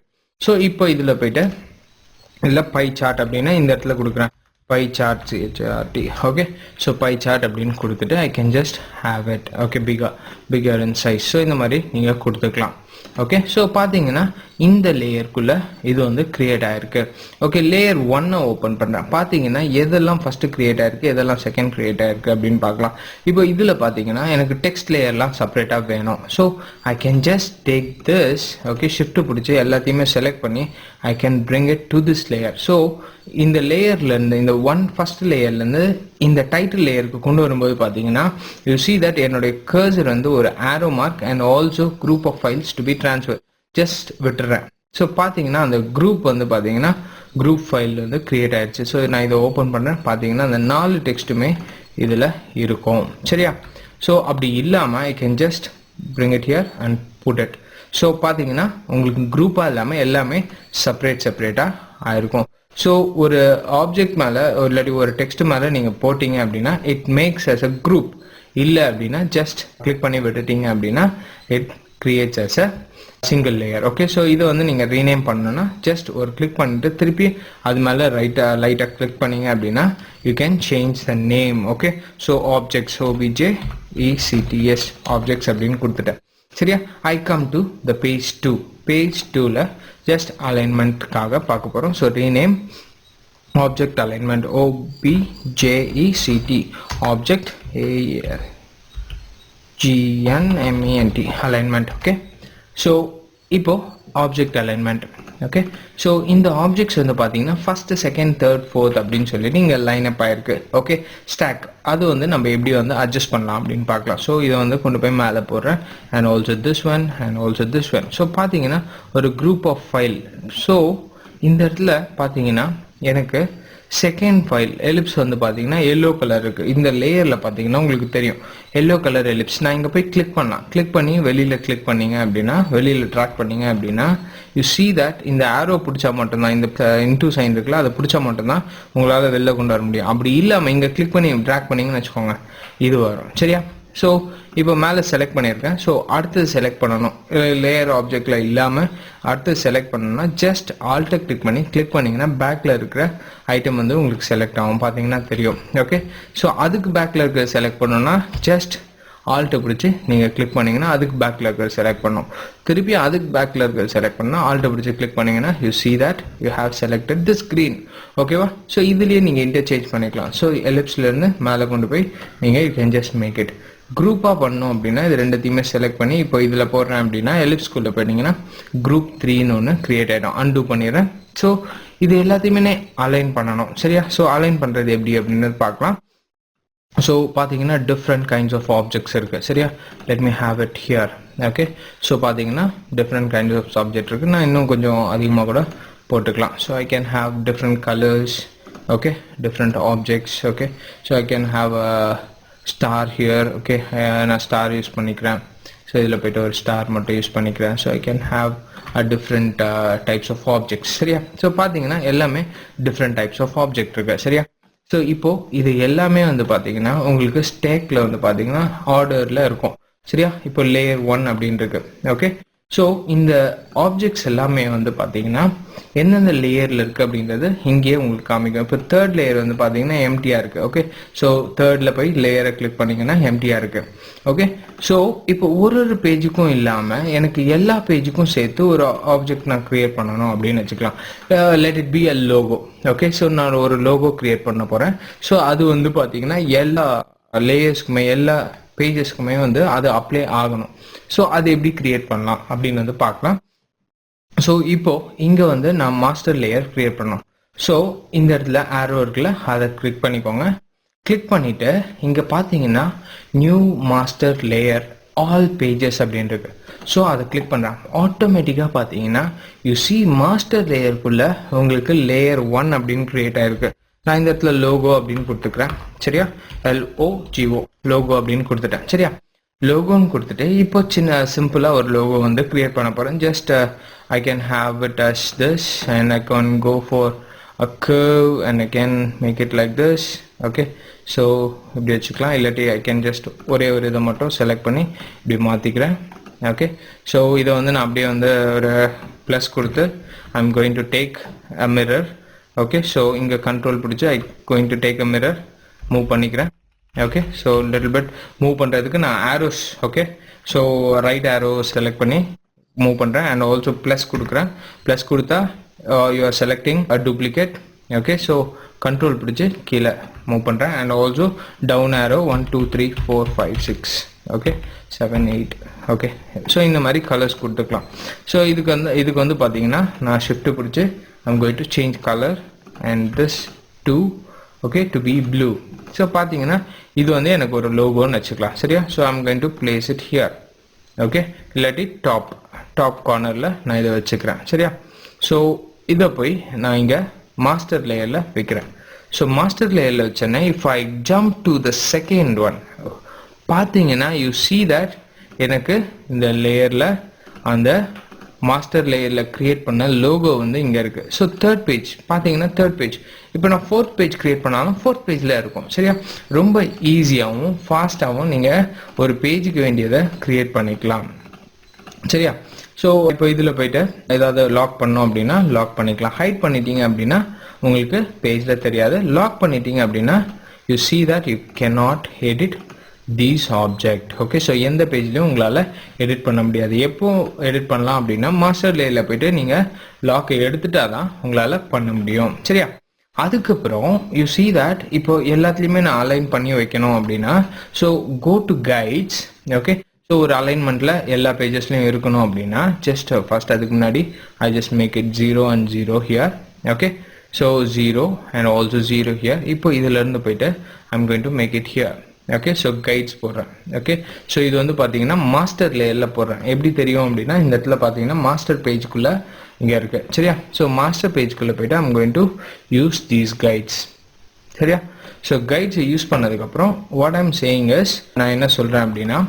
ஸோ இப்போ இதில் போயிட்டு இல்லை பை சார்ட் அப்படின்னா இந்த இடத்துல கொடுக்குறேன் pie chart CHART. okay, so pie chart அப்படின்னு கொடுத்துட்டு I can just have it. okay, bigger in size. so இந்த மாதிரி நீங்க கொடுத்துக்கலாம். ஓகே ஸோ பார்த்தீங்கன்னா இந்த லேயருக்குள்ளே இது வந்து க்ரியேட் ஆகிருக்கு. ஓகே லேயர் 1 ஓப்பன் பண்ணுறேன். பார்த்தீங்கன்னா எதெல்லாம் ஃபஸ்ட்டு க்ரியேட் ஆகிருக்கு எதெல்லாம் செகண்ட் க்ரியேட் ஆகிருக்கு அப்படின்னு பார்க்கலாம். இப்போ இதில் பார்த்தீங்கன்னா எனக்கு டெக்ஸ்ட் லேயர்லாம் செப்பரேட்டாக வேணும். So I can just take this. Okay shift பிடிச்சி எல்லாத்தையுமே செலக்ட் பண்ணி I can bring it to this layer. So இந்த லேயர்லேருந்து இந்த ஃபர்ஸ்ட் லேயர்லேருந்து இந்த டைட்டில் லேயருக்கு கொண்டு வரும்போது பார்த்தீங்கன்னா யூ சி தட் என்னுடைய கர்சர் வந்து ஒரு arrow mark and also group of files to be transfer just விட்டுறேன். ஸோ பார்த்தீங்கன்னா அந்த குரூப் வந்து பார்த்தீங்கன்னா குரூப் ஃபைல் வந்து கிரியேட் ஆயிடுச்சு. ஸோ நான் இதை ஓப்பன் பண்ணுறேன். பார்த்தீங்கன்னா அந்த 4 டெக்ஸ்ட்டுமே இதில் இருக்கும். சரியா? ஸோ அப்படி இல்லாமல் I can just bring it here and put it. So பார்த்தீங்கன்னா உங்களுக்கு குரூப்பாக இல்லாமல் எல்லாமே செப்பரேட்டாக ஆயிருக்கும். ஸோ ஒரு ஆப்ஜெக்ட் மேலே இல்லாட்டி ஒரு டெக்ஸ்ட் மேலே நீங்கள் போட்டிங்க அப்படின்னா it makes as a group. இல்லை அப்படின்னா ஜஸ்ட் கிளிக் பண்ணி விட்டுட்டீங்க அப்படின்னா it creates as a single layer. Okay so இதை வந்து நீங்கள் ரீநேம் பண்ணணும்னா ஜஸ்ட் ஒரு கிளிக் பண்ணிட்டு திருப்பி அது மேலே லைட்டாக கிளிக் பண்ணீங்க அப்படின்னா you can change the name. Okay so objects OBJECTS objects அப்படின்னு கொடுத்துட்டேன். சரியா? I come to the page 2. Page 2ல ஜஸ்ட் அலைன்மெண்ட்காக பார்க்க போகிறோம். So rename object alignment OBJECT object ALGNMENT alignment. Okay so இப்போ ஆப்ஜெக்ட் அலைன்மெண்ட். ஓகே ஸோ இந்த ஆப்ஜெக்ட்ஸ் வந்து பார்த்தீங்கன்னா ஃபர்ஸ்ட் செகண்ட் தேர்ட் ஃபோர்த் அப்படின்னு சொல்லிட்டு இங்கே லைனப் ஆயிருக்கு. ஓகே ஸ்டாக் அது வந்து நம்ம எப்படி வந்து அட்ஜஸ்ட் பண்ணலாம் அப்படின்னு பார்க்கலாம். ஸோ இதை வந்து கொண்டு போய் மேலே போடுறேன் and also this one and also this one. So பார்த்தீங்கன்னா ஒரு குரூப் ஆஃப் ஃபைல். ஸோ இந்த இடத்துல பார்த்தீங்கன்னா எனக்கு செகண்ட் ஃபைல் எலிப்ஸ் வந்து பார்த்தீங்கன்னா எல்லோ கலர் இருக்குது. இந்த லேயரில் பார்த்தீங்கன்னா உங்களுக்கு தெரியும் எல்லோ கலர் எலிப்ஸ். நான் இங்கே போய் கிளிக் பண்ணலாம். கிளிக் பண்ணி வெளியில் கிளிக் பண்ணீங்க அப்படின்னா வெளியில் ட்ராக் பண்ணீங்க அப்படின்னா யூ சி தட் இந்த ஆரோ பிடிச்சா மட்டும்தான், இந்த இன்டூ சைன் இருக்குல்ல அதை பிடிச்சா மட்டும்தான் உங்களால் வெளில கொண்டு வர முடியும். அப்படி இல்லாமல் இங்கே கிளிக் பண்ணி ட்ராக் பண்ணிங்கன்னு வச்சுக்கோங்க இது வரும். சரியா? ஸோ இப்போ மேலே செலக்ட் பண்ணியிருக்கேன். ஸோ அடுத்தது செலக்ட் பண்ணணும். லேயர் ஆப்ஜெக்டில் இல்லாமல் அடுத்தது செலக்ட் பண்ணணும்னா ஜஸ்ட் ஆல்ட்டை கிளிக் பண்ணிங்கன்னா பேக்கில் இருக்கிற ஐட்டம் வந்து உங்களுக்கு செலக்ட் ஆகும். பார்த்தீங்கன்னா தெரியும். ஓகே ஸோ அதுக்கு பேக்கில் இருக்கிற செலக்ட் பண்ணணும்னா ஜஸ்ட் ஆல்ட்டை பிடிச்சி நீங்கள் கிளிக் பண்ணிங்கன்னா அதுக்கு பேக்கில் இருக்கிற செலக்ட் பண்ணணும். திருப்பி அதுக்கு பேக்கில் இருக்கிற செலக்ட் பண்ணால் ஆல்ட்டை பிடிச்சி கிளிக் பண்ணிங்கன்னா you see that you have selected the screen. ஓகேவா? ஸோ இதுலேயே நீங்கள் இன்டர்சேஞ்ச் பண்ணிக்கலாம். ஸோ எலிப்ஸ்லேருந்து மேலே கொண்டு போய் நீங்கள் you can just make it. குரூப்பாக பண்ணோம் அப்படின்னா இது ரெண்டுத்தையுமே செலக்ட் பண்ணி இப்போ இதில் போடுறேன் அப்படின்னா எலிப்ஸ்குள்ளே போயிட்டீங்கன்னா குரூப் 3ன்னு ஒன்று கிரியேட் ஆகிடும். அன்டூ பண்ணிடுறேன். ஸோ இது எல்லாத்தையுமே அலைன் பண்ணணும். சரியா? ஸோ அலைன் பண்ணுறது எப்படி அப்படின்னு பார்க்கலாம். ஸோ பார்த்தீங்கன்னா டிஃப்ரெண்ட் கைண்ட்ஸ் ஆஃப் ஆப்ஜெக்ட்ஸ் இருக்குது. சரியா? Let me have it here. Okay so பார்த்தீங்கன்னா டிஃப்ரெண்ட் கைண்ட்ஸ் ஆஃப் சப்ஜெக்ட் இருக்குது. நான் இன்னும் கொஞ்சம் அதிகமாக கூட போட்டுக்கலாம். So I can have different colours. Okay different objects. Okay so I can have a star here. Okay நான் ஸ்டார் யூஸ் பண்ணிக்கிறேன். ஸோ இதில் போய்ட்டு ஒரு ஸ்டார் மட்டும் யூஸ் பண்ணிக்கிறேன். So I can have a different types of objects. சரியா? ஸோ பார்த்தீங்கன்னா எல்லாமே டிஃப்ரெண்ட் டைப்ஸ் ஆஃப் ஆப்ஜெக்ட் இருக்கு. சரியா? ஸோ இப்போது இது எல்லாமே வந்து பார்த்தீங்கன்னா உங்களுக்கு ஸ்டேக்கில் வந்து பார்த்தீங்கன்னா ஆர்டரில் இருக்கும். சரியா? இப்போ லேயர் 1 அப்படின்னு இருக்கு. ஓகே ஸோ இந்த ஆப்ஜெக்ட்ஸ் எல்லாமே வந்து பார்த்தீங்கன்னா எந்தெந்த லேயரில் இருக்குது அப்படின்றது இங்கேயே உங்களுக்கு காமிக்கும். இப்போ தேர்ட் லேயர் வந்து பார்த்தீங்கன்னா எம்டியாக இருக்குது. ஓகே ஸோ தேர்டில் போய் லேயரை கிளிக் பண்ணிங்கன்னா எம்டியாக இருக்குது. ஓகே ஸோ இப்போ ஒரு பேஜுக்கும் இல்லாமல் எனக்கு எல்லா பேஜுக்கும் சேர்த்து ஒரு ஆப்ஜெக்ட் நான் க்ரியேட் பண்ணணும் அப்படின்னு வச்சுக்கலாம். Let it be a logo. Okay so நான் ஒரு லோகோ க்ரியேட் பண்ண போகிறேன். ஸோ அது வந்து பார்த்தீங்கன்னா எல்லா லேயர்ஸ்க்குமே எல்லா பேஜஸ்க்குமே வந்து அது அப்ளை ஆகணும். ஸோ அது எப்படி கிரியேட் பண்ணலாம் அப்படின்னு வந்து பார்க்கலாம். ஸோ இப்போ இங்கே வந்து நான் மாஸ்டர் லேயர் கிரியேட் பண்ணோம். ஸோ இந்த இடத்துல ஆரோ இருக்குல்ல அதை கிளிக் பண்ணிக்கோங்க. கிளிக் பண்ணிவிட்டு இங்கே பார்த்தீங்கன்னா new master layer all pages அப்படின்னு இருக்கு. ஸோ அதை கிளிக் பண்ணுறேன். ஆட்டோமேட்டிக்காக பார்த்தீங்கன்னா யூ சி மாஸ்டர் லேயருக்குள்ளே உங்களுக்கு லேயர் 1 அப்படின்னு கிரியேட் ஆகிருக்கு. நான் இந்த இடத்துல லோகோ அப்படின்னு கொடுத்துக்கிறேன். சரியா? LOGO லோகோ அப்படின்னு கொடுத்துட்டேன். சரியா? லோகோன்னு கொடுத்துட்டு இப்போ சின்ன சிம்பிளாக ஒரு லோகோ வந்து கிரியேட் பண்ண போகிறேன். Just I can have it as this and I can go for a curve and I can make it like this. Okay so இப்படி வச்சுக்கலாம். இல்லாட்டி ஐ கேன் ஜஸ்ட் ஒரே ஒரு இதை மட்டும் செலக்ட் பண்ணி இப்படி மாற்றிக்கிறேன். ஓகே ஸோ இதை வந்து நான் அப்படியே வந்து ஒரு ப்ளஸ் கொடுத்து I am going to take a mirror. Okay so இங்கே கண்ட்ரோல் பிடிச்சி I going to take a mirror move பண்ணிக்கிறேன். Okay so little bit move பண்ணுறதுக்கு நான் arrows. Okay so right arrow select பண்ணி மூவ் பண்ணுறேன் அண்ட் ஆல்சோ ப்ளஸ் கொடுக்குறேன். ப்ளஸ் கொடுத்தா you are selecting a duplicate. Okay, so control பிடிச்சி கீழே மூவ் பண்ணுறேன் and also down arrow 1 2 3 4 5 6 okay 7 8 okay. So இந்த மாதிரி கலர்ஸ் கொடுத்துக்கலாம். ஸோ இதுக்கு வந்து பார்த்தீங்கன்னா நான் ஷிஃப்ட் பிடிச்சி I'm going to change colour and this to okay to be blue. So பார்த்தீங்கன்னா இது வந்து எனக்கு ஒரு லோகோன்னு வச்சுக்கலாம். சரியா? So I'm going to place it here. Okay, இல்லாட்டி டாப் கார்னரில் நான் இதை வச்சுக்கிறேன். சரியா? ஸோ இதை போய் நான் இங்கே மாஸ்டர் லேயரில் வைக்கிறேன். ஸோ மாஸ்டர் லேயரில் வச்சேன்னா if I jump to the second one பார்த்தீங்கன்னா யூ see that எனக்கு இந்த லேயரில் அந்த மாஸ்டர் லேயரில் கிரியேட் பண்ண லோகோ வந்து இங்கே இருக்குது. ஸோ தேர்ட் பேஜ் பார்த்தீங்கன்னா தேர்ட் பேஜ். இப்போ நான் ஃபோர்த் பேஜ் கிரியேட் பண்ணாலும் ஃபோர்த் பேஜில் இருக்கும். சரியா? ரொம்ப ஈஸியாகவும் ஃபாஸ்ட்டாகவும் நீங்கள் ஒரு பேஜுக்கு வேண்டியதை கிரியேட் பண்ணிக்கலாம். சரியா? ஸோ இப்போ இதில் போயிட்டு ஏதாவது லாக் பண்ணோம் அப்படின்னா லாக் பண்ணிக்கலாம். ஹைட் பண்ணிட்டீங்க அப்படின்னா உங்களுக்கு பேஜில் தெரியாது. லாக் பண்ணிட்டீங்க அப்படின்னா you see that you cannot edit these object. Okay, so எந்த பேஜ்லையும் உங்களால் எடிட் பண்ண முடியாது. எப்போ எடிட் பண்ணலாம் அப்படின்னா மாஸ்டர் லேயரில் போயிட்டு நீங்கள் லாக்கை எடுத்துட்டா தான் உங்களால் பண்ண முடியும். சரியா? அதுக்கப்புறம் யூ see that இப்போ எல்லாத்துலேயுமே நான் அலைன் பண்ணி வைக்கணும் அப்படின்னா so go to guides. Okay, so ஒரு அலைன்மெண்ட்டில் எல்லா பேஜஸ்லையும் இருக்கணும் அப்படின்னா ஜஸ்ட் ஃபர்ஸ்ட் அதுக்கு முன்னாடி I just make it 0 and 0 here. Okay, so 0 and also 0 here. இப்போ இதிலேருந்து போயிட்டு I'm going to make it here. Okay, so guides போடுறேன். ஓகே, ஸோ இது வந்து பார்த்தீங்கன்னா மாஸ்டர் லேயரில் போடுறேன். எப்படி தெரியும் அப்படின்னா இந்த இடத்துல பார்த்தீங்கன்னா மாஸ்டர் பேஜ்குள்ளே இங்கே இருக்குது. சரியா? ஸோ மாஸ்டர் பேஜ்குள்ளே போயிட்டு I'm going to use these guides. சரியா? ஸோ கைட்ஸை யூஸ் பண்ணதுக்கப்புறம் வாட் ஐம் சேயிங் இஸ் நான் என்ன சொல்கிறேன் அப்படின்னா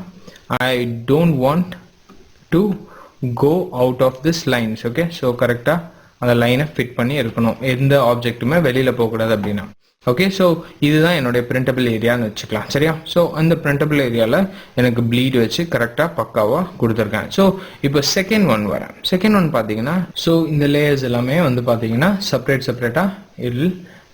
I don't want to go out of this lines. Okay, so கரெக்டாக அந்த லைனை ஃபிட் பண்ணி இருக்கணும். எந்த ஆப்ஜெக்ட்டுமே வெளியில் போகக்கூடாது அப்படின்னா. ஓகே, ஸோ இதுதான் என்னுடைய பிரிண்டபிள் ஏரியான்னு வச்சுக்கலாம். சரியா? ஸோ அந்த பிரிண்டபிள் ஏரியாவில் எனக்கு ப்ளீட் வச்சு கரெக்டாக பக்காவாக கொடுத்துருக்கேன். ஸோ இப்போ செகண்ட் ஒன் வரேன். செகண்ட் ஒன் பார்த்தீங்கன்னா ஸோ இந்த லேயர்ஸ் எல்லாமே வந்து பார்த்தீங்கன்னா செப்பரேட்டாக இல்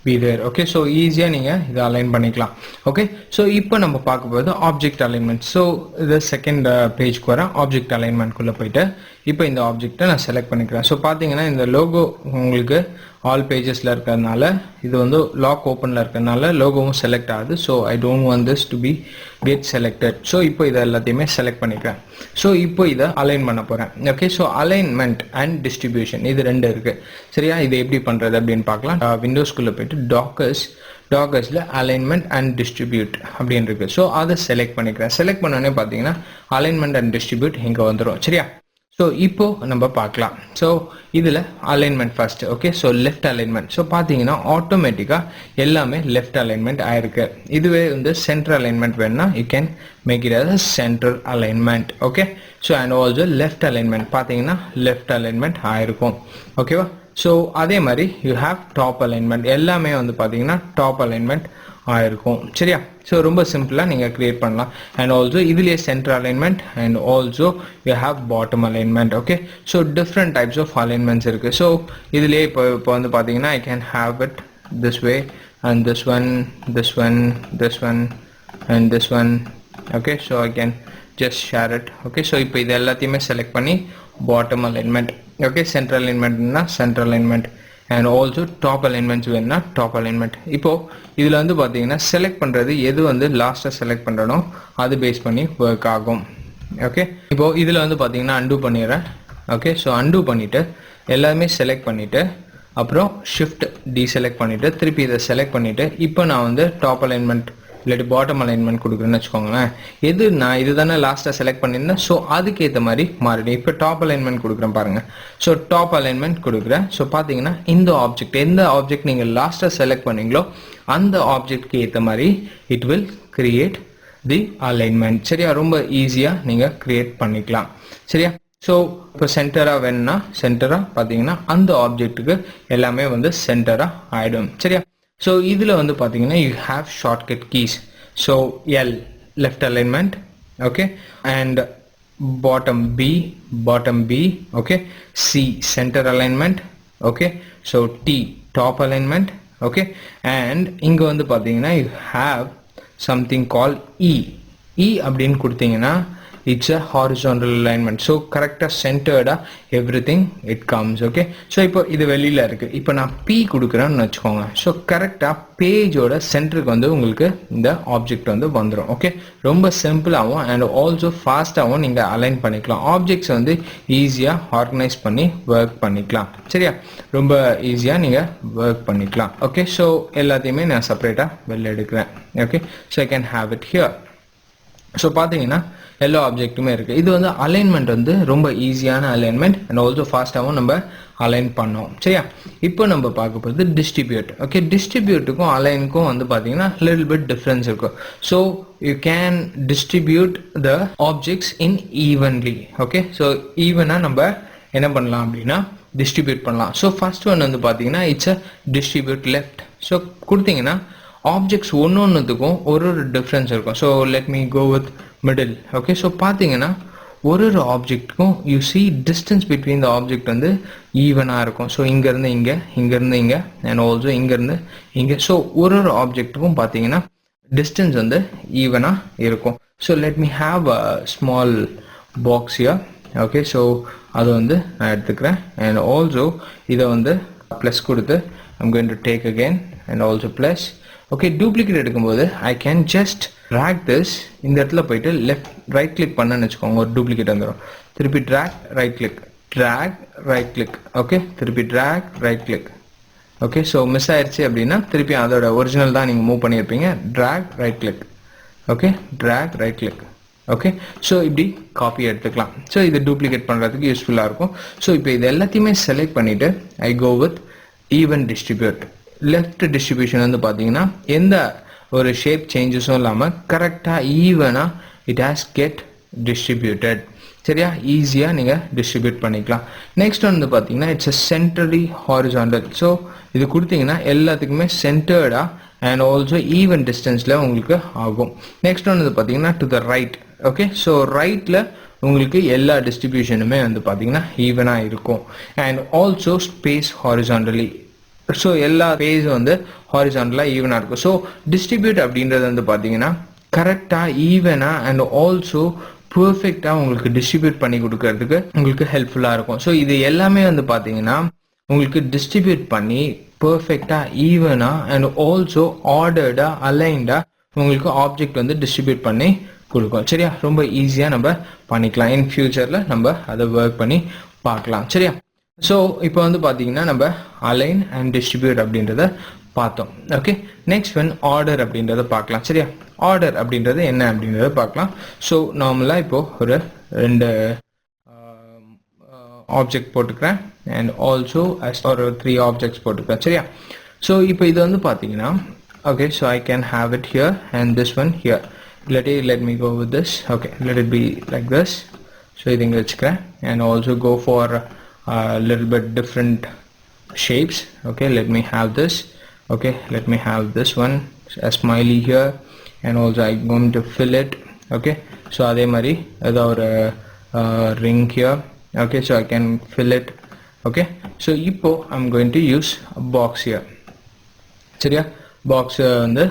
be there. ஓகே, ஸோ ஈஸியாக நீங்கள் இதை அலைன் பண்ணிக்கலாம். ஓகே, ஸோ இப்போ நம்ம பார்க்க போகிறது ஆப்ஜெக்ட் அலைன்மெண்ட். ஸோ இது செகண்ட் பேஜ்க்கு வரேன். ஆப்ஜெக்ட் அலைன்மெண்ட்குள்ளே போயிட்டு இப்போ இந்த ஆப்ஜெக்டை நான் செலக்ட் பண்ணிக்கிறேன். ஸோ பார்த்தீங்கன்னா இந்த லோகோ உங்களுக்கு ஆல் பேஜஸில் இருக்கிறதுனால இது வந்து லாக் ஓப்பனில் இருக்கிறதுனால லோகோவும் செலக்ட் ஆகுது. So I don't want this to be get selected. So இப்போ இதை எல்லாத்தையுமே செலக்ட் பண்ணிக்கிறேன். ஸோ இப்போ இதை அலைன் பண்ண போகிறேன். Okay, so alignment and distribution இது ரெண்டு இருக்குது. சரியா? இது எப்படி பண்ணுறது அப்படின்னு பார்க்கலாம். விண்டோஸ்குள்ளே போயிட்டு டாக்கர்ஸில் அலைன்மெண்ட் அண்ட் டிஸ்ட்ரிபியூட் அப்படின்னு இருக்குது. ஸோ அதை செலக்ட் பண்ணிக்கிறேன். செலக்ட் பண்ணோன்னே பார்த்தீங்கன்னா அலைன்மெண்ட் அண்ட் டிஸ்ட்ரிபியூட் இங்கே வந்துடும். சரியா? ஸோ இப்போ நம்ம பார்க்கலாம். ஸோ இதில் alignment first. Okay, so left alignment. So பார்த்தீங்கன்னா ஆட்டோமேட்டிக்காக எல்லாமே லெஃப்ட் அலைன்மெண்ட் ஆயிருக்கு. இதுவே வந்து சென்ட்ரல் அலைன்மெண்ட் வேணும்னா you can make it as central alignment. Okay, so and also left alignment பார்த்தீங்கன்னா லெஃப்ட் அலைன்மெண்ட் ஆயிருக்கும். ஓகேவா? ஸோ அதே மாதிரி யூ ஹாவ் டாப் அலைன்மெண்ட். எல்லாமே வந்து பார்த்தீங்கன்னா டாப் அலைன்மெண்ட் ஆயிருக்கும். சரியா? ஸோ ரொம்ப சிம்பிளாக நீங்கள் கிரியேட் பண்ணலாம். அண்ட் ஆல்சோ இதுலேயே centre alignment and also you have bottom alignment. Okay, so different types of alignments இருக்குது. ஸோ இதுலேயே இப்போ வந்து பார்த்தீங்கன்னா I can have it this way and this one and this one. Okay, so I can just share it. Okay, so இப்போ இது எல்லாத்தையுமே செலக்ட் பண்ணி பாட்டம் அலைன்மெண்ட். ஓகே, சென்ட்ரல் அலைன்மெண்ட்னா central alignment and also top alignments வேணும்னா டாப் அலைன்மெண்ட். இப்போது இதில் வந்து பார்த்தீங்கன்னா செலக்ட் பண்ணுறது எது வந்து லாஸ்ட்டாக செலக்ட் பண்ணுறனோ அது பேஸ் பண்ணி ஒர்க் ஆகும். ஓகே, இப்போது இதில் வந்து பார்த்தீங்கன்னா அன்டூ பண்ணிடுறேன். ஓகே, ஸோ அன்டூ பண்ணிவிட்டு எல்லாமே செலக்ட் பண்ணிவிட்டு அப்புறம் ஷிஃப்ட் டீசெலக்ட் பண்ணிவிட்டு திருப்பி இதை செலக்ட் பண்ணிவிட்டு இப்போ நான் வந்து டாப் அலைன்மெண்ட் இல்லாட்டி பாட்டம் அலைன்மெண்ட் கொடுக்குறேன்னு வச்சுக்கோங்களேன். எது நான் இது தானே லாஸ்ட்டாக செலக்ட் பண்ணியிருந்தேன். ஸோ அதுக்கேற்ற மாதிரி மாறிடும். இப்போ டாப் அலைன்மெண்ட் கொடுக்குறேன் பாருங்கள். ஸோ டாப் அலைன்மெண்ட் கொடுக்குறேன். ஸோ பார்த்தீங்கன்னா இந்த ஆப்ஜெக்ட் எந்த ஆப்ஜெக்ட் நீங்கள் லாஸ்ட்டாக செலக்ட் பண்ணீங்களோ அந்த ஆப்ஜெக்ட்க்கு ஏற்ற மாதிரி it will create the alignment. சரியா? ரொம்ப ஈஸியாக நீங்கள் கிரியேட் பண்ணிக்கலாம். சரியா? ஸோ இப்போ சென்டராக வேணும்னா சென்டராக பார்த்தீங்கன்னா அந்த ஆப்ஜெக்ட்டுக்கு எல்லாமே வந்து சென்டராக ஆகிடும். சரியா? ஸோ இதில் வந்து பார்த்தீங்கன்னா you have shortcut keys. So L left alignment. Okay, and bottom B. Okay, C centre alignment. Okay, so T top alignment. Okay, and இங்கே வந்து பார்த்தீங்கன்னா you have something call E அப்படின்னு கொடுத்தீங்கன்னா it's a horizontal alignment. So correctா centered everything it comes. Okay, so இப்போ இது வெளியில இருக்கு. இப்போ நான் P கொடுக்குறேன்னு வச்சுக்கோங்க. So correctா பேஜோட சென்டருக்கு வந்து உங்களுக்கு இந்த ஆப்ஜெக்ட் வந்து வந்துடும். ஓகே, ரொம்ப சிம்பிளாகவும் அண்ட் ஆல்சோ ஃபாஸ்டாகவும் நீங்கள் அலைன் பண்ணிக்கலாம். ஆப்ஜெக்ட்ஸ் வந்து ஈஸியாக ஆர்கனைஸ் பண்ணி ஒர்க் பண்ணிக்கலாம். சரியா, ரொம்ப ஈஸியாக நீங்கள் ஒர்க் பண்ணிக்கலாம். ஓகே, ஸோ எல்லாத்தையுமே நான் செப்பரேட்டாக வெளில எடுக்கிறேன். Okay, so I can have it here. So பார்த்தீங்கன்னா எல்லா ஆப்ஜெக்ட்டுமே இருக்குது. இது வந்து அலைன்மெண்ட் வந்து ரொம்ப ஈஸியான அலைன்மெண்ட் அண்ட் ஆல்சோ ஃபாஸ்ட்டாகவும் நம்ம அலைன் பண்ணோம். சரியா, இப்போ நம்ம பார்க்க போகிறது டிஸ்ட்ரிபியூட். ஓகே, டிஸ்ட்ரிபியூட்டுக்கும் அலைனுக்கும் வந்து பார்த்தீங்கன்னா லிட்டில் பிட் டிஃப்ரென்ஸ் இருக்கும். So you can distribute the objects in evenly. Okay, so ஈவனாக நம்ம என்ன பண்ணலாம் அப்படின்னா டிஸ்ட்ரிபியூட் பண்ணலாம். ஸோ ஃபர்ஸ்ட் ஒன் வந்து பார்த்தீங்கன்னா it's a distribute left. So கொடுத்தீங்கன்னா ஆப்ஜெக்ட்ஸ் ஒன்றுத்துக்கும் ஒரு டிஃப்ரென்ஸ் இருக்கும். So let me go with middle. Okay, so பார்த்தீங்கன்னா ஒரு ஆப்ஜெக்ட்டுக்கும் you see distance between the object வந்து ஈவனாக இருக்கும். ஸோ இங்கேருந்து இங்கே, இங்கேருந்து இங்கே அண்ட் ஆல்சோ இங்கேருந்து இங்கே. ஸோ ஒரு ஆப்ஜெக்ட்டுக்கும் பார்த்தீங்கன்னா டிஸ்டன்ஸ் வந்து ஈவனாக இருக்கும். So let me have a small box here. Okay, so அதை வந்து நான் எடுத்துக்கிறேன் அண்ட் ஆல்சோ இதை வந்து ப்ளஸ் கொடுத்து I'm going to take again and also plus. Okay, duplicate எடுக்கும்போது I can just drag this. இந்த இடத்துல போயிட்டு லெஃப்ட் ரைட் கிளிக் பண்ணன்னு வச்சுக்கோங்க, ஒரு டூப்ளிகேட் வந்துடும். திருப்பி drag right click, drag right click. Okay, திருப்பி drag right click. Okay, so miss ஆயிடுச்சு அப்படின்னா திருப்பி அதோட ஒரிஜினல் தான் நீங்கள் மூவ் பண்ணியிருப்பீங்க. Drag right click. Okay, drag right click. Okay, so இப்படி காப்பி எடுத்துக்கலாம். ஸோ இது டூப்ளிகேட் பண்ணுறதுக்கு யூஸ்ஃபுல்லாக இருக்கும். ஸோ இப்போ இது எல்லாத்தையுமே செலக்ட் பண்ணிவிட்டு I go with even distribute. Left distribution வந்து பார்த்தீங்கன்னா எந்த ஒரு ஷேப் சேஞ்சஸும் இல்லாமல் கரெக்டாக ஈவனாக இட் ஹாஸ் கெட் டிஸ்ட்ரிபியூட்டட். சரியா, ஈஸியாக நீங்கள் டிஸ்ட்ரிபியூட் பண்ணிக்கலாம். நெக்ஸ்ட் வந்து பார்த்தீங்கன்னா இட்ஸ் அ சென்டர்லி ஹாரிசாண்டல். ஸோ இது கொடுத்தீங்கன்னா எல்லாத்துக்குமே சென்டர்டாக அண்ட் ஆல்சோ ஈவன் டிஸ்டன்ஸில் உங்களுக்கு ஆகும். நெக்ஸ்ட் வந்து பார்த்தீங்கன்னா to the right. Okay, so ரைட்டில் உங்களுக்கு எல்லா டிஸ்ட்ரிபியூஷனுமே வந்து பார்த்தீங்கன்னா ஈவனாக இருக்கும் அண்ட் ஆல்சோ ஸ்பேஸ் ஹாரிசாண்டலி. ஸோ எல்லா பேஜும் வந்து ஹாரிசாண்டலாக ஈவனாக இருக்கும். ஸோ டிஸ்ட்ரிபியூட் அப்படின்றது வந்து பார்த்தீங்கன்னா கரெக்டாக ஈவனாக அண்ட் ஆல்சோ பர்ஃபெக்டாக உங்களுக்கு டிஸ்ட்ரிபியூட் பண்ணி கொடுக்கறதுக்கு உங்களுக்கு ஹெல்ப்ஃபுல்லாக இருக்கும். ஸோ இது எல்லாமே வந்து பார்த்தீங்கன்னா உங்களுக்கு டிஸ்ட்ரிபியூட் பண்ணி பர்ஃபெக்டாக ஈவனாக அண்ட் ஆல்சோ ஆர்டர்டாக அலைன்டாக உங்களுக்கு ஆப்ஜெக்ட் வந்து டிஸ்ட்ரிபியூட் பண்ணி கொடுக்கும். சரியா, ரொம்ப ஈஸியாக நம்ம பண்ணிக்கலாம். இன் ஃபியூச்சரில் நம்ம அதை ஒர்க் பண்ணி பார்க்கலாம். சரியா, ஸோ இப்போ வந்து பார்த்தீங்கன்னா நம்ம அலைன் அண்ட் டிஸ்ட்ரிபியூட் அப்படின்றத பார்த்தோம். ஓகே, நெக்ஸ்ட் ஒன் ஆர்டர் அப்படின்றத பார்க்கலாம். சரியா, ஆர்டர் அப்படின்றது என்ன அப்படின்றத பார்க்கலாம். ஸோ நார்மலாக இப்போது ஒரு 2 ஆப்ஜெக்ட் போட்டுக்கிறேன் அண்ட் ஆல்சோ ஒரு 3 ஆப்ஜெக்ட்ஸ் போட்டுக்கிறேன். சரியா, ஸோ இப்போ இது வந்து பார்த்தீங்கன்னா okay, so I can have it here and this one here. let me go with this. Okay, let it be like this. So இதை இங்கே வச்சுக்கிறேன் and also go for a little bit different shapes. Okay, let me have this. Okay, let me have this one, a smiley here and also I'm going to fill it. Okay, so அதே மாதிரி ஏதாவது ஒரு ring here. Okay, so I can fill it. Okay, so இப்போ I'm going to use a box here. சரியா, பாக்ஸ் வந்து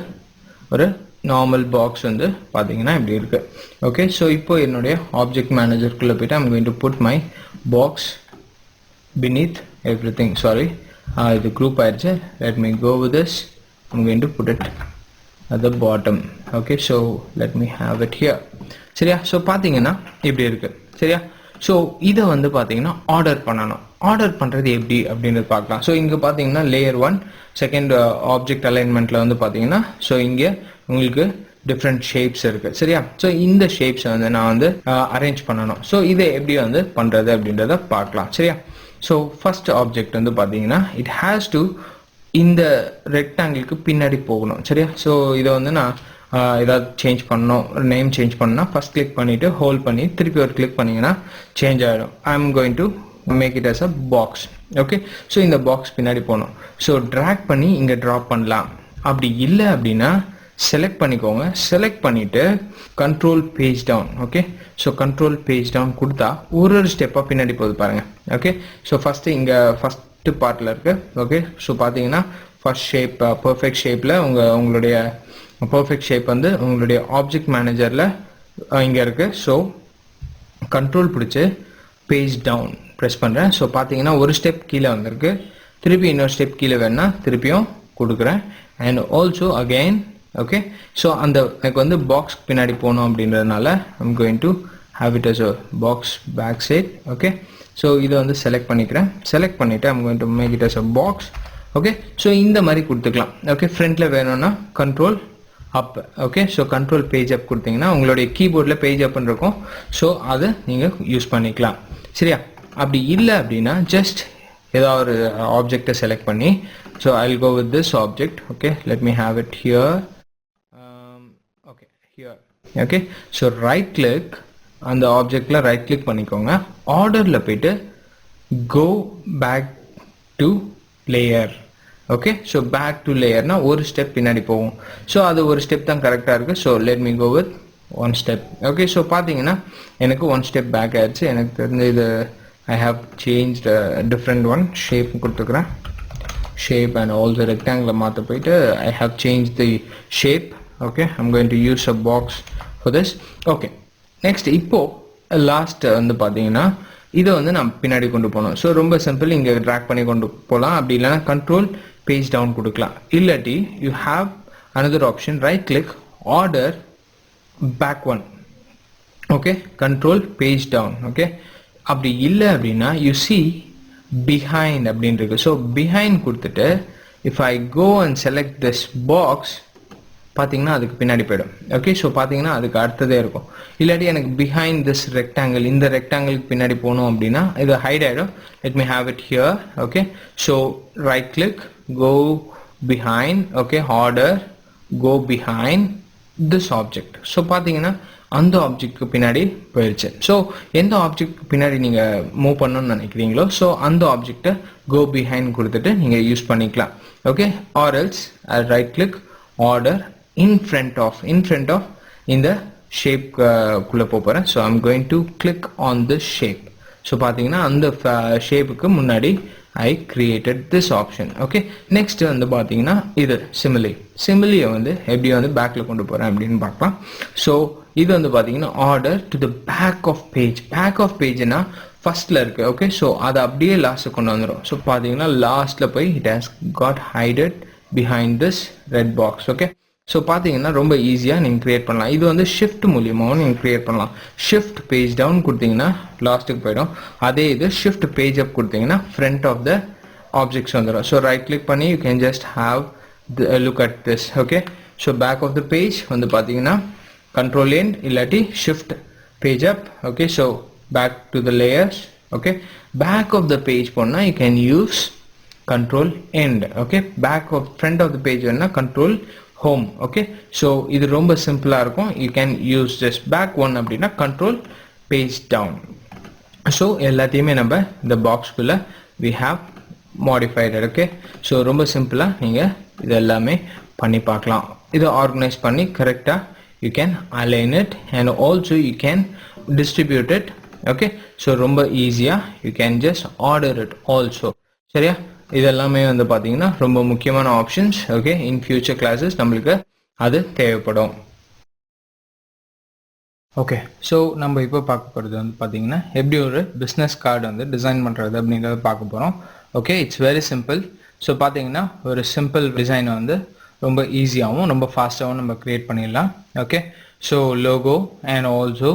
ஒரு நார்மல் பாக்ஸ் வந்து பார்த்தீங்கன்னா இப்படி இருக்கு. ஓகே, ஸோ இப்போ என்னுடைய ஆப்ஜெக்ட் மேனேஜருக்குள்ளே போயிட்டு I'm going to put my box beneath everything. Sorry, இது குரூப் ஆயிடுச்சு. let me go with this. I'm going to put it at the bottom. Okay, so let me have it here. சரியா, ஸோ பார்த்தீங்கன்னா இப்படி இருக்கு. சரியா, ஸோ இதை வந்து பார்த்தீங்கன்னா ஆர்டர் பண்ணணும். ஆர்டர் பண்ணுறது எப்படி அப்படின்றது பார்க்கலாம். ஸோ இங்கே பார்த்தீங்கன்னா லேயர் 1 செகண்ட் ஆப்ஜெக்ட் அலைன்மெண்ட்டில் வந்து பார்த்தீங்கன்னா ஸோ இங்கே உங்களுக்கு டிஃப்ரெண்ட் ஷேப்ஸ் இருக்குது. சரியா, ஸோ இந்த ஷேப்ஸை வந்து நான் வந்து அரேஞ்ச் பண்ணணும். ஸோ இதை எப்படி வந்து பண்ணுறது அப்படின்றத பார்க்கலாம். சரியா, ஸோ ஃபர்ஸ்ட் ஆப்ஜெக்ட் வந்து பார்த்தீங்கன்னா இட் ஹேஸ் டு இந்த ரெக்டாங்கிளுக்கு பின்னாடி போகணும். சரியா, ஸோ இதை வந்து நான் ஏதாவது சேஞ்ச் பண்ணணும், நேம் சேஞ்ச் பண்ணால் ஃபர்ஸ்ட் கிளிக் பண்ணிவிட்டு ஹோல்ட் பண்ணி திருப்பி ஒரு கிளிக் பண்ணிங்கன்னா சேஞ்ச் ஆகிடும். I am going to make it as a box. Okay, so இந்த பாக்ஸ் பின்னாடி போகணும். ஸோ ட்ராக் பண்ணி இங்கே ட்ராப் பண்ணலாம். அப்படி இல்லை அப்படின்னா செலக்ட் பண்ணிக்கோங்க. செலக்ட் பண்ணிவிட்டு control page down. Okay, so control page down கொடுத்தா ஒரு ஸ்டெப்பாக பின்னாடி போகுது பாருங்கள். ஓகே, ஸோ ஃபஸ்ட்டு இங்கே ஃபஸ்ட்டு பார்ட்டில் இருக்குது. ஓகே, ஸோ பார்த்தீங்கன்னா ஃபர்ஸ்ட் ஷேப் பர்ஃபெக்ட் ஷேப்பில் உங்களுடைய பர்ஃபெக்ட் ஷேப் வந்து உங்களுடைய ஆப்ஜெக்ட் மேனேஜரில் இங்கே இருக்குது. ஸோ கண்ட்ரோல் பிடிச்சி பேஜ் டவுன் ப்ரெஸ் பண்ணுறேன். ஸோ பார்த்தீங்கன்னா ஒரு ஸ்டெப் கீழே வந்திருக்கு, திருப்பி இன்னொரு ஸ்டெப் கீழே வேணா திருப்பியும் கொடுக்குறேன். And also again okay. So அந்த எனக்கு வந்து பாக்ஸ் பின்னாடி போகணும் அப்படின்றதுனால I'm going to have it as a box back side. Okay, so இதை வந்து செலக்ட் பண்ணிக்கிறேன். செலக்ட் பண்ணிவிட்டு I'm going to make it as a box. Okay, so இந்த மாதிரி கொடுத்துக்கலாம். ஓகே, ஃப்ரண்ட்டில் வேணும்னா control up. Okay, so control page up கொடுத்தீங்கன்னா உங்களுடைய கீபோர்டில் பேஜ் அப்னு இருக்கும். ஸோ அதை நீங்கள் யூஸ் பண்ணிக்கலாம். சரியா? அப்படி இல்லை அப்படின்னா ஜஸ்ட் ஏதாவது ஒரு ஆப்ஜெக்டை செலக்ட் பண்ணி, so I will go with this object. Okay, let me have it here. Okay, here. Okay, so right click, அந்த ஆப்ஜெக்டில் ரைட் கிளிக் பண்ணிக்கோங்க. ஆர்டரில் போயிட்டு go back to layer. Okay, so back to லேயர்னா ஒரு ஸ்டெப் பின்னாடி போகும். ஸோ அது ஒரு ஸ்டெப் தான் கரெக்டாக இருக்குது. So let me go with one step. Okay, so பார்த்தீங்கன்னா எனக்கு ஒன் ஸ்டெப் பேக் ஆயிடுச்சு. எனக்கு தெரிஞ்ச இது I have change different one shape கொடுத்துக்கிறேன். ஷேப் அண்ட் ஆல்சோ ரெக்டாங்கில் மாற்ற போயிட்டு I have change the shape. Okay, I'm going to use a box for this. Okay, next இப்போது லாஸ்ட் வந்து பார்த்தீங்கன்னா இதை வந்து நான் பின்னாடி கொண்டு போகணும். ஸோ ரொம்ப சிம்பிள், இங்கே ட்ராக் பண்ணி கொண்டு போகலாம். அப்படி இல்லைனா கண்ட்ரோல் பேஜ் டவுன் கொடுக்கலாம். இல்லாட்டி you have another option, right click, order back one. Okay, control page down. Okay, அப்படி இல்லை அப்படின்னா யூ சி பிஹைண்ட் அப்படின்னு இருக்கு. ஸோ பிஹைண்ட் கொடுத்துட்டு if I go and select this box, பார்த்தீங்கன்னா அதுக்கு பின்னாடி போயிடும். ஓகே, ஸோ பார்த்தீங்கன்னா அதுக்கு அடுத்ததே இருக்கும். இல்லாட்டி எனக்கு பிஹைண்ட் திஸ் ரெக்டாங்கிள், இந்த ரெக்டாங்கிளுக்கு பின்னாடி போகணும் அப்படின்னா இது ஹைட் ஆகிடும். Let me have it here. Okay, so right click, go behind. Okay, order go behind this object. So பார்த்தீங்கன்னா அந்த ஆப்ஜெக்ட்க்கு பின்னாடி போயிடுச்சு. ஸோ எந்த ஆப்ஜெக்ட் பின்னாடி நீங்கள் மூவ் பண்ணணும்னு நினைக்கிறீங்களோ ஸோ அந்த ஆப்ஜெக்டை கோ பிஹைண்ட் கொடுத்துட்டு நீங்கள் யூஸ் பண்ணிக்கலாம். Okay, or else right click, order in front of இந்த ஷேப் குள்ளே போகிறேன். So I'm going to click on this shape. So பார்த்தீங்கன்னா அந்த ஷேப்புக்கு முன்னாடி I created this option. Okay, next வந்து பார்த்தீங்கன்னா இது சிமிலியை வந்து எப்படி வந்து பேக்கில் கொண்டு போகிறேன் அப்படின்னு பார்க்கலாம். ஸோ இது வந்து பார்த்தீங்கன்னா order to the back of page. Back of பேஜ்னா ஃபர்ஸ்ட்ல இருக்கு. ஓகே, ஸோ அதை அப்படியே லாஸ்ட்டு கொண்டு வந்துடும். ஸோ பார்த்தீங்கன்னா லாஸ்ட்டில் போய் it has got hided behind this red box. Okay, so பார்த்தீங்கன்னா ரொம்ப ஈஸியாக நீங்கள் க்ரியேட் பண்ணலாம். இது வந்து ஷிஃப்ட் மூலியமாகவும் நீங்கள் க்ரியேட் பண்ணலாம். ஷிஃப்ட் பேஜ் டவுன் கொடுத்தீங்கன்னா லாஸ்ட்டுக்கு போயிடும். அதே இது ஷிஃப்ட் பேஜ் அப் கொடுத்தீங்கன்னா ஃப்ரண்ட் ஆஃப் த ஆப்ஜெக்ட்ஸ் வந்துடும். ஸோ ரைட் கிளிக் பண்ணி you can just have look at this. Okay, so back of the page வந்து பார்த்தீங்கன்னா கண்ட்ரோல் எண்ட் இல்லாட்டி shift page up. Okay, so back to the layers. Okay, back of the page போனால் you can use control end. Okay, back of front of the page வேணுன்னா கண்ட்ரோல் ஹோம். ஓகே, ஸோ இது ரொம்ப சிம்பிளாக இருக்கும். You can use just back one அப்படின்னா கண்ட்ரோல் பேஜ் டவுன். ஸோ எல்லாத்தையுமே நம்ம இந்த பாக்ஸ்குள்ளே we have modified. Okay, so ரொம்ப சிம்பிளாக நீங்கள் இது எல்லாமே பண்ணி பார்க்கலாம். இதை ஆர்கனைஸ் பண்ணி கரெக்டாக you can align it and also you can distribute it. Okay, so ரொம்ப ஈஸியாக you can just order it also. சரியா? இதெல்லாமே வந்து பார்த்தீங்கன்னா ரொம்ப முக்கியமான options. Okay, in future classes நம்மளுக்கு அது தேவைப்படும். ஓகே, ஸோ நம்ம இப்போ பார்க்க போகிறது வந்து பார்த்தீங்கன்னா எப்படி ஒரு பிஸ்னஸ் கார்டு வந்து டிசைன் பண்ணுறது அப்படின்றத பார்க்க போகிறோம். Okay, it's very simple. So பார்த்தீங்கன்னா ஒரு சிம்பிள் டிசைனை வந்து ரொம்ப ஈஸியாகவும் ரொம்ப ஃபாஸ்ட்டாகவும் நம்ம க்ரியேட் பண்ணிடலாம். Okay, so logo and also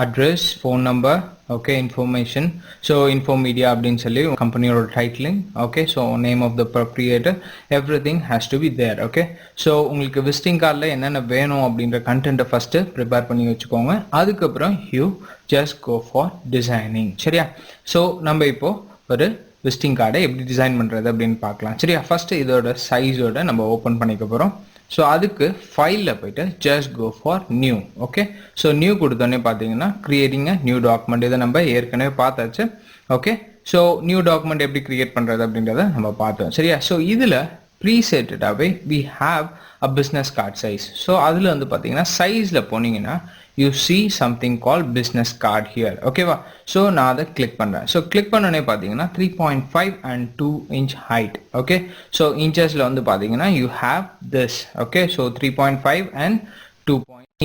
address, phone number, okay, information. So Infomedia அப்படின்னு சொல்லி கம்பெனியோட titling. Okay, so name of the proprietor, everything has to be there. Okay, so உங்களுக்கு விசிட்டிங் கார்டில் என்னென்ன வேணும் அப்படின்ற கண்டென்ட்டை ஃபஸ்ட்டு ப்ரிப்பேர் பண்ணி வச்சுக்கோங்க. அதுக்கப்புறம் you just go for designing. சரியா? ஸோ நம்ம இப்போது ஒரு விசிட்டிங் கார்டை எப்படி டிசைன் பண்ணுறது அப்படின்னு பார்க்கலாம். சரியா? ஃபஸ்ட்டு இதோட சைஸோட நம்ம ஓப்பன் பண்ணிக்க போகிறோம். ஸோ அதுக்கு ஃபைலில் போய்ட்டு just go for new. Okay, so new கொடுத்தோன்னே பார்த்தீங்கன்னா கிரியேட்டிங் அ நியூ டாக்குமெண்ட். இதை நம்ம ஏற்கனவே பார்த்தாச்சு. ஓகே, ஸோ நியூ டாக்குமெண்ட் எப்படி கிரியேட் பண்ணுறது அப்படின்றத நம்ம பார்த்தோம். சரியா? ஸோ இதில் ப்ரீசெட்டடாகவே we have a business card size. So அதில் வந்து பார்த்தீங்கன்னா சைஸில் போனீங்கன்னா you see something called business card here. Okay va? So நான் அதை கிளிக் பண்ணுறேன். ஸோ கிளிக் பண்ணோன்னே பார்த்தீங்கன்னா 3.5 and 2 inch height. Okay, so இன்ச்சஸில் வந்து பார்த்தீங்கன்னா you have this. Okay, so 3.5 and 2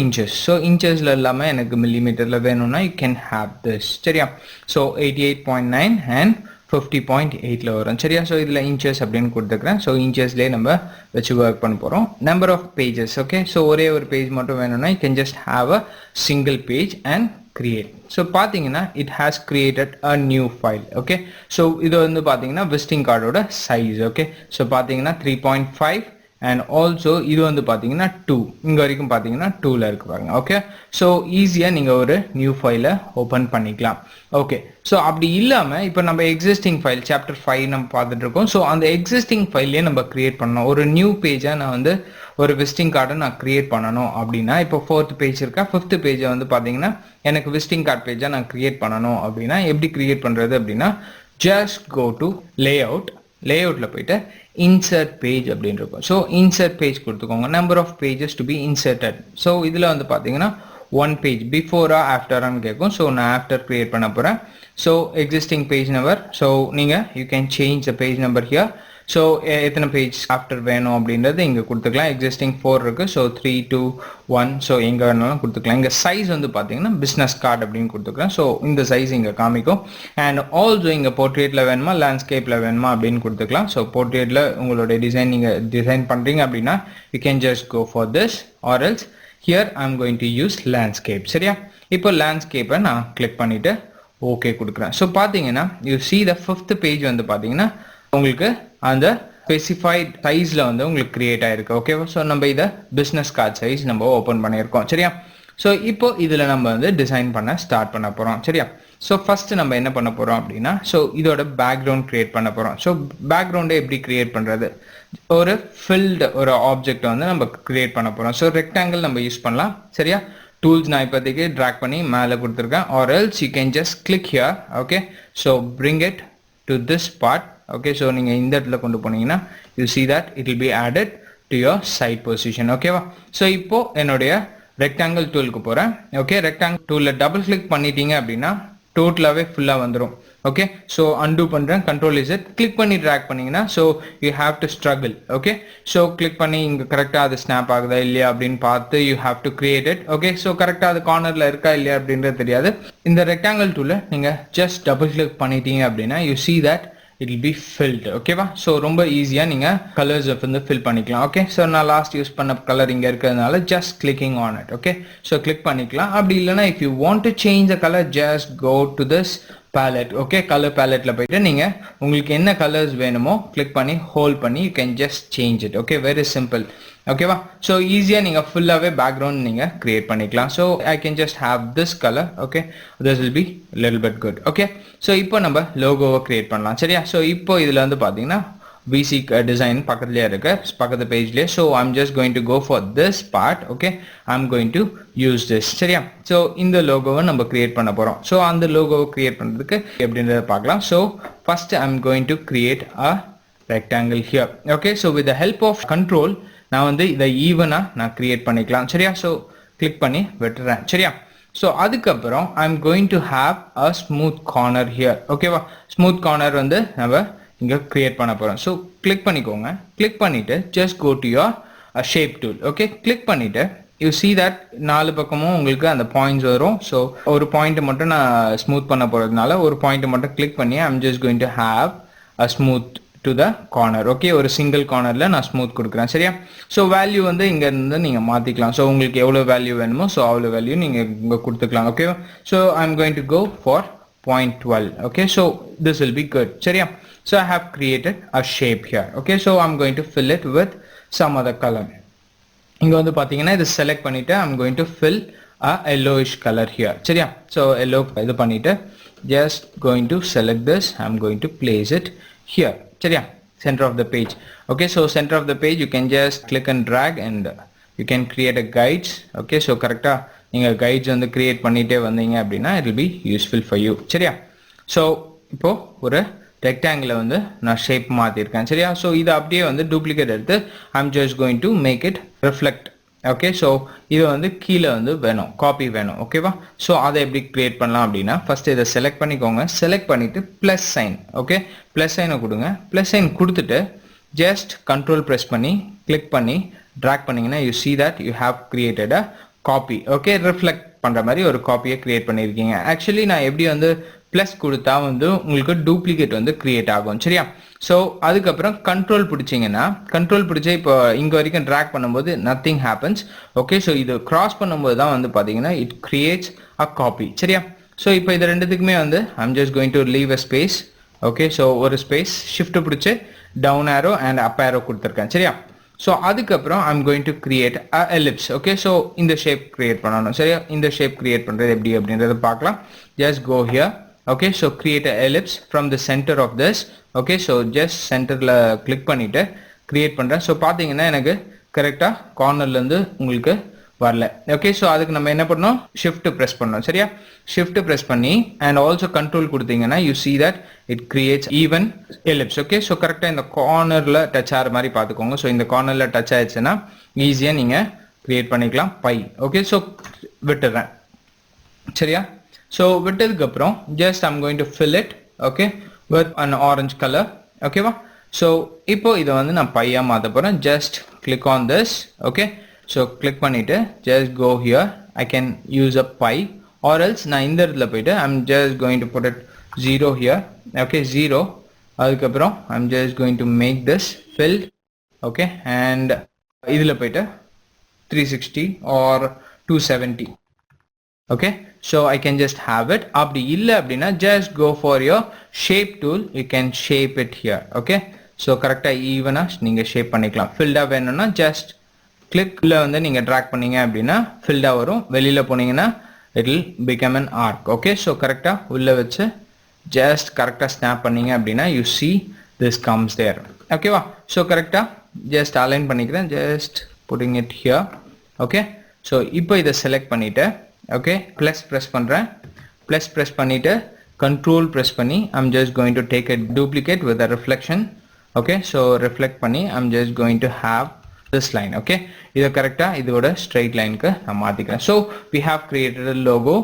inches. So inches la illama enakku millimeter la venuna you can have this. சரியா? So 88.9 and 50.8 ல வரும். சரியா? So இதுல inches அப்படினு கொடுத்துக்கிறேன். So inches லே நம்ம வச்சு work பண்ண போறோம். Number of pages. Okay. So ஒரே ஒரு page மட்டும் வேணும்னா you can just have a single page and create. So பாத்தீங்கன்னா it has created a new file. Okay. So இது வந்து பாத்தீங்கன்னா visiting card ஓட size. Okay. So பாத்தீங்கன்னா 3.5 and also இது வந்து பாத்தீங்கன்னா 2 இங்க வரைக்கும் பாத்தீங்கன்னா 2 ல இருக்கு பாருங்க. ஓகே, சோ ஈஸியா நீங்க ஒரு நியூ ஃபைலை ஓபன் பண்ணிக்கலாம். ஓகே, சோ அப்படி இல்லாம இப்போ நம்ம எக்ஸிஸ்டிங் ஃபைல் சாப்டர் 5 நம்ம பார்த்துட்டு இருக்கோம். சோ அந்த எக்ஸிஸ்டிங் ஃபைல்லே நம்ம கிரியேட் பண்ணணும். ஒரு நியூ பேஜா நான் வந்து ஒரு விசிட்டிங் கார்டை நான் கிரியேட் பண்ணணும் அப்படின்னா, இப்போ 4th பேஜ் இருக்கா, 5th பேஜை வந்து பாத்தீங்கன்னா எனக்கு விசிட்டிங் கார்டு பேஜா நான் கிரியேட் பண்ணணும் அப்படின்னா எப்படி கிரியேட் பண்றது அப்படின்னா, just go to layout, லேஅவுட்ல போயிட்டு இன்சர்ட் பேஜ் அப்படின்னு இருக்கும். ஸோ இன்சர்ட் பேஜ் கொடுத்துக்கோங்க. Number of pages to be inserted. So இதில் வந்து பார்த்தீங்கன்னா 1 பேஜ் பிஃபோரா ஆஃப்டரான்னு கேட்கும். ஸோ நான் ஆஃப்டர் கிரியேட் பண்ண போகிறேன். So existing page number. So நீங்கள் you can change the page number here. So எத்தனை பேஜ் ஆஃப்டர் வேணும் அப்படின்றது இங்கே கொடுத்துக்கலாம். எக்ஸிஸ்டிங் 4 இருக்கு. ஸோ 3, 2, 1. ஸோ எங்கே வேணாலும் கொடுத்துக்கலாம். இங்கே சைஸ் வந்து பார்த்தீங்கன்னா பிஸ்னஸ் கார்டு அப்படின்னு கொடுத்துக்கலாம். ஸோ இந்த சைஸ் இங்கே காமிக்கும். அண்ட் ஆல்சோ இங்கே போர்ட்ரேட்டில் வேணுமா லேண்ட்ஸ்கேப்பில் வேணுமா அப்படின்னு கொடுத்துக்கலாம். ஸோ போர்ட்ரேட்டில் உங்களுடைய டிசைன் நீங்கள் டிசைன் பண்ணுறீங்க அப்படின்னா you can just go for this or else here I am going to use landscape. சரியா? இப்போ லேண்ட்ஸ்கேப்பை நான் கிளிக் பண்ணிவிட்டு ஓகே கொடுக்குறேன். ஸோ பார்த்தீங்கன்னா you see the 5th page வந்து பார்த்தீங்கன்னா உங்களுக்கு அந்த ஸ்பெசிஃபைட் சைஸ்ல வந்து உங்களுக்கு கிரியேட் ஆயிருக்கு. ஓகேவா? ஸோ நம்ம இதை பிஸ்னஸ் கார்டு சைஸ் நம்ம ஓப்பன் பண்ணியிருக்கோம். சரியா? ஸோ இப்போ இதில் நம்ம வந்து டிசைன் பண்ண ஸ்டார்ட் பண்ண போகிறோம். சரியா? ஸோ ஃபர்ஸ்ட் நம்ம என்ன பண்ண போகிறோம் அப்படின்னா, ஸோ இதோட பேக்ரவுண்ட் கிரியேட் பண்ண போகிறோம். ஸோ பேக்ரவுண்டை எப்படி கிரியேட் பண்ணுறது, ஒரு ஃபில்டு ஒரு ஆப்ஜெக்ட் வந்து நம்ம கிரியேட் பண்ண போகிறோம். ஸோ ரெக்டாங்கிள் நம்ம யூஸ் பண்ணலாம். சரியா? டூல்ஸ் நான் இப்போதைக்கு ட்ராக் பண்ணி மேலே கொடுத்துருக்கேன். Or else you can just click here. Okay, so bring it to this part. Okay, so நீங்கள் இந்த இடத்துல கொண்டு போனீங்கன்னா you see that it will be added to your side position. ஓகேவா? ஸோ இப்போ என்னுடைய ரெக்டாங்கிள் டூலுக்கு போகிறேன். ஓகே, ரெக்டாங்கிள் டூலில் டபுள் கிளிக் பண்ணிட்டீங்க அப்படின்னா டோட்டலாகவே ஃபுல்லாக வந்துடும். ஓகே, ஸோ அன்டூ பண்ணுறேன். கண்ட்ரோல் இஸ் கிளிக் பண்ணி ட்ராக் பண்ணிங்கன்னா so you have to struggle. Okay, so click பண்ணி இங்கே கரெக்டாக அது ஸ்னாப் ஆகுதா இல்லையா அப்படின்னு பார்த்து you have to create it. Okay, so கரெக்டாக அது கார்னரில் இருக்கா இல்லையா அப்படின்றது தெரியாது. இந்த ரெக்டாங்கிள் டூலில் நீங்கள் ஜஸ்ட் டபுள் கிளிக் பண்ணிட்டீங்க அப்படின்னா you see that it will be filled. ஓகேவா? ஸோ ரொம்ப ஈஸியா நீங்க கலர்ஸ் வந்து ஃபில் பண்ணிக்கலாம். ஓகே, ஸோ நான் லாஸ்ட் யூஸ் பண்ண கலர் இங்க இருக்கிறதுனால just clicking on it. Okay, so click பண்ணிக்கலாம். அப்படி இல்லைன்னா if you want to change the colour just go to this palette. Okay, colour பேலட்ல போயிட்டு நீங்க உங்களுக்கு என்ன கலர்ஸ் வேணுமோ கிளிக் பண்ணி ஹோல்ட் பண்ணி you can just change it. Okay, very simple. ஓகேவா? ஸோ ஈஸியாக நீங்கள் ஃபுல்லாகவே பேக்ரவுண்ட் நீங்கள் கிரியேட் பண்ணிக்கலாம். So I can just have this colour. Okay, this will be little bit good. Okay, so இப்போ நம்ம லோகோவை கிரியேட் பண்ணலாம். சரியா? ஸோ இப்போ இதில் வந்து பார்த்தீங்கன்னா விசி டிசைன் பக்கத்துலேயே இருக்கு, பக்கத்து பேஜ்லேயே. So I'm just going to go for this part. Okay, I'm going to use this. சரியா? ஸோ இந்த லோகோவை நம்ம கிரியேட் பண்ண போகிறோம். ஸோ அந்த லோகோவை கிரியேட் பண்ணுறதுக்கு எப்படின்றத பார்க்கலாம். So first I'm going to create a rectangle here. Okay, so with the help of control நான் வந்து இதை ஈவனா நான் கிரியேட் பண்ணிக்கலாம். சரியா? ஸோ கிளிக் பண்ணி விட்டுறேன். சரியா? ஸோ அதுக்கப்புறம் I am going to have a smooth corner here. ஓகேவா? ஸ்மூத் கார்னர் வந்து நம்ம இங்கே கிரியேட் பண்ண போகிறோம். ஸோ கிளிக் பண்ணிக்கோங்க. கிளிக் பண்ணிட்டு just go to your shape tool. Okay, click பண்ணிட்டு யூ சி தட் 4 பக்கமும் உங்களுக்கு அந்த பாயிண்ட்ஸ் வரும். ஸோ ஒரு பாயிண்ட் மட்டும் நான் ஸ்மூத் பண்ண போகிறதுனால ஒரு பாயிண்ட் மட்டும் கிளிக் பண்ணி I am just going to have a smooth to the corner. Okay, ஒரு சிங்கிள் கார்னர்ல நான் ஸ்மூத் கொடுக்குறேன். சரியா? ஸோ வேல்யூ வந்து இங்க இருந்து நீங்க மாத்திக்கலாம். ஸோ உங்களுக்கு எவ்வளவு வேல்யூ வேணுமோ ஸோ அவ்வளோ வேல்யூ நீங்க இங்க கொடுத்துக்கலாம். Okay, so I am going to go for 0.12. Okay, so this will be good. சரியா? So I have created a shape here. Okay, so I am going to fill it with some other colour. இங்க வந்து பாத்தீங்கன்னா இது செலக்ட் பண்ணிட்டு I am going to fill a yellowish colour here. சரியா? ஸோ எல்லோ இது பண்ணிட்டு just going to select this. I'm going to place it here. சரியா? Center of the page. Okay, so center of the page you can just click and drag and you can create a guides. Okay, so கரெக்டா நீங்க guides வந்து கிரியேட் பண்ணிட்டே வந்தீங்க அப்படின்னா it will be useful for you. சரியா? ஸோ இப்போ ஒரு ரெக்டாங்கிளை வந்து நான் ஷேப் மாத்திருக்கேன். சரியா? ஸோ இதை அப்படியே வந்து டூப்ளிகேட் எடுத்து I'm just going to make it reflect. Okay, so இது வந்து கீழே வந்து வேணும், காப்பி வேணும். ஓகேவா? ஸோ அதை எப்படி கிரியேட் பண்ணலாம் அப்படின்னா ஃபர்ஸ்ட் இதை செலக்ட் பண்ணிக்கோங்க. செலக்ட் பண்ணிட்டு பிளஸ் சைன். ஓகே, பிளஸ் சைனை கொடுங்க. பிளஸ் சைன் கொடுத்துட்டு ஜஸ்ட் கண்ட்ரோல் ப்ரெஸ் பண்ணி கிளிக் பண்ணி ட்ராக் பண்ணீங்கன்னா you see that you have created a copy okay reflect பண்ற மாதிரி ஒரு காப்பியை கிரியேட் பண்ணியிருக்கீங்க. ஆக்சுவலி நான் எப்படி வந்து பிளஸ் கொடுத்தா வந்து உங்களுக்கு டூப்ளிகேட் வந்து கிரியேட் ஆகும் சரியா. ஸோ அதுக்கப்புறம் கண்ட்ரோல் பிடிச்சிங்கன்னா கண்ட்ரோல் பிடிச்சி இப்போ இங்கே வரைக்கும் ட்ராக் பண்ணும்போது நத்திங் ஹேப்பன்ஸ் ஓகே. ஸோ இது கிராஸ் பண்ணும்போது தான் வந்து பார்த்தீங்கன்னா இட் கிரியேட்ஸ் அ காப்பி சரியா. ஸோ இப்போ இது ரெண்டுத்துக்குமே வந்து I'm just going to leave a space okay. So ஒரு ஸ்பேஸ் ஷிஃப்ட் பிடிச்சி down arrow and up arrow கொடுத்துருக்கேன் சரியா. ஸோ அதுக்கப்புறம் I'm going to create a ellipse okay. So இந்த ஷேப் கிரியேட் பண்ணணும் சரியா. இந்த ஷேப் கிரியேட் பண்ணுறது எப்படி அப்படின்றத பார்க்கலாம். Just go here okay. So create a ellipse from the centre of this okay. So just சென்டரில் கிளிக் பண்ணிவிட்டு கிரியேட் பண்ணுறேன். ஸோ பார்த்தீங்கன்னா எனக்கு கரெக்டாக கார்னர்லேருந்து உங்களுக்கு வரல ஓகே. ஸோ அதுக்கு நம்ம என்ன பண்ணோம் ஷிஃப்ட் ப்ரெஸ் பண்ணோம் சரியா. ஷிஃப்ட் ப்ரெஸ் பண்ணி அண்ட் ஆல்சோ கண்ட்ரோல் கொடுத்தீங்கன்னா you see that it creates even ellipse okay. So கரெக்டாக இந்த கார்னரில் டச் ஆகிற மாதிரி பார்த்துக்கோங்க. ஸோ இந்த கார்னரில் டச் ஆயிடுச்சுன்னா ஈஸியாக நீங்கள் கிரியேட் பண்ணிக்கலாம் பை ஓகே. ஸோ விட்டுறேன் சரியா. ஸோ விட்டதுக்கப்புறம் just I'm going to fill it okay with an orange color ஓகேவா. ஸோ இப்போ இதை வந்து நான் பையாக மாற்ற போகிறேன். Just click on this okay. So click பண்ணிவிட்டு just go here I can use a pie or else நான் இந்த இடத்துல போயிட்டு I'm just going to put it 0 here okay 0. அதுக்கப்புறம் I'm just going to make this filled okay. And இதில் போயிட்டு 360 R 270 okay. So I can just have it. அப்படி இல்லை அப்படின்னா just go for your shape tool you can shape it here okay. So கரெக்டாக ஈவனாக நீங்கள் ஷேப் பண்ணிக்கலாம். ஃபில்டாக வேணும்னா ஜஸ்ட் கிளிக்கில் வந்து நீங்கள் ட்ராக் பண்ணீங்க அப்படின்னா ஃபில்டாக வரும். வெளியில் போனீங்கன்னா it will become an arc okay. So கரெக்டாக உள்ளே வச்சு ஜஸ்ட் கரெக்டாக ஸ்னாப் பண்ணீங்க அப்படின்னா you see this comes there ஓகேவா. ஸோ கரெக்டாக ஜஸ்ட் அலைன் பண்ணிக்கிறேன். Just putting it here okay. So இப்போ இதை செலக்ட் பண்ணிவிட்டு ஓகே ப்ளஸ் ப்ரெஸ் பண்ணுறேன். ப்ளஸ் ப்ரெஸ் பண்ணிவிட்டு கண்ட்ரோல் ப்ரெஸ் பண்ணி I'm just going to take a duplicate with a reflection okay. So reflect பண்ணி I'm just going to have this line okay. இதை கரெக்டாக இதோட ஸ்ட்ரைட் லைனுக்கு நான் மாற்றிக்கிறேன். So we have created a logo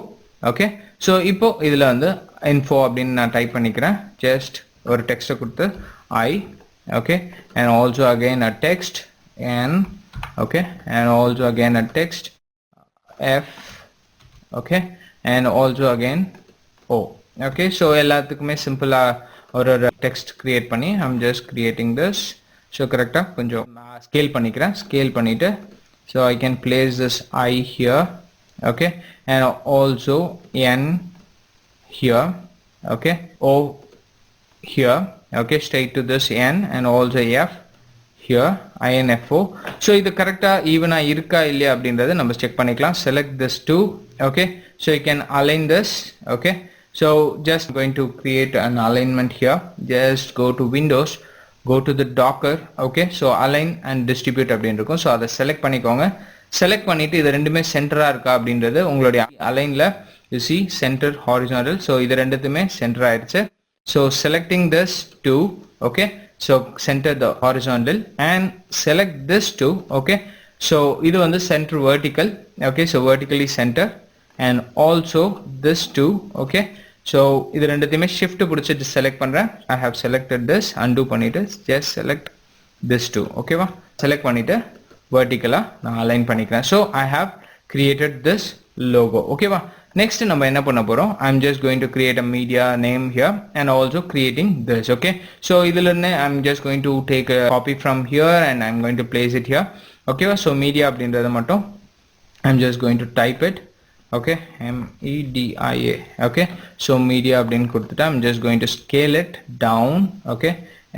okay. So இப்போ இதில் வந்து info அப்படின்னு நான் டைப் பண்ணிக்கிறேன். ஜஸ்ட் ஒரு டெக்ஸ்ட்டை கொடுத்து I okay and also again a text N okay and also again a text F okay and also again O okay. So எல்லாத்துக்குமே சிம்பிளாக ஒரு டெக்ஸ்ட் கிரியேட் பண்ணி I'm just creating this. So கரெக்டாக கொஞ்சம் ஸ்கேல் பண்ணிக்கிறேன். ஸ்கேல் பண்ணிவிட்டு so I can place this I here okay and also N here okay O here okay straight to this N and also F here INFO. So இது கரெக்டாக ஈவனாக இருக்கா இல்லையா அப்படின்றத நம்ம செக் பண்ணிக்கலாம். Select this two okay. So you can align this okay. So just going to create an alignment here. Just go to windows go to the docker okay. so align and distribute அப்படின்னு இருக்கும். ஸோ அதை செலக்ட் பண்ணிக்கோங்க. செலக்ட் பண்ணிவிட்டு இது ரெண்டுமே சென்டராக இருக்கா அப்படின்றது உங்களுடைய அலைனில் you see center horizontal. So இது ரெண்டுத்துமே சென்டர் ஆயிடுச்சு. So selecting this two okay. So center the horizontal and select this two okay. So இது வந்து center vertical okay. So vertically center and also this two okay. So இது ரெண்டுத்தையுமே ஷிஃப்ட் பிடிச்சிட்டு செலக்ட் பண்ணுறேன். I have selected this undo பண்ணிவிட்டு ஜஸ்ட் செலக்ட் திஸ் டூ ஓகேவா. செலக்ட் பண்ணிவிட்டு வெர்டிக்கலாக நான் அலைன் பண்ணிக்கிறேன். So I have created this logo ஓகேவா. நெக்ஸ்ட் நம்ம என்ன பண்ண போகிறோம் I'm just going to create a media name here and also creating this okay. So இதுலேருந்து I'm just going to take a copy from here and I'm going to place it here ஓகேவா. ஸோ மீடியா அப்படின்றத மட்டும் I'm just going to type it okay MEDIA okay. so media அப்படின்னு கொடுத்துட்டு I'm just going to scale it down okay.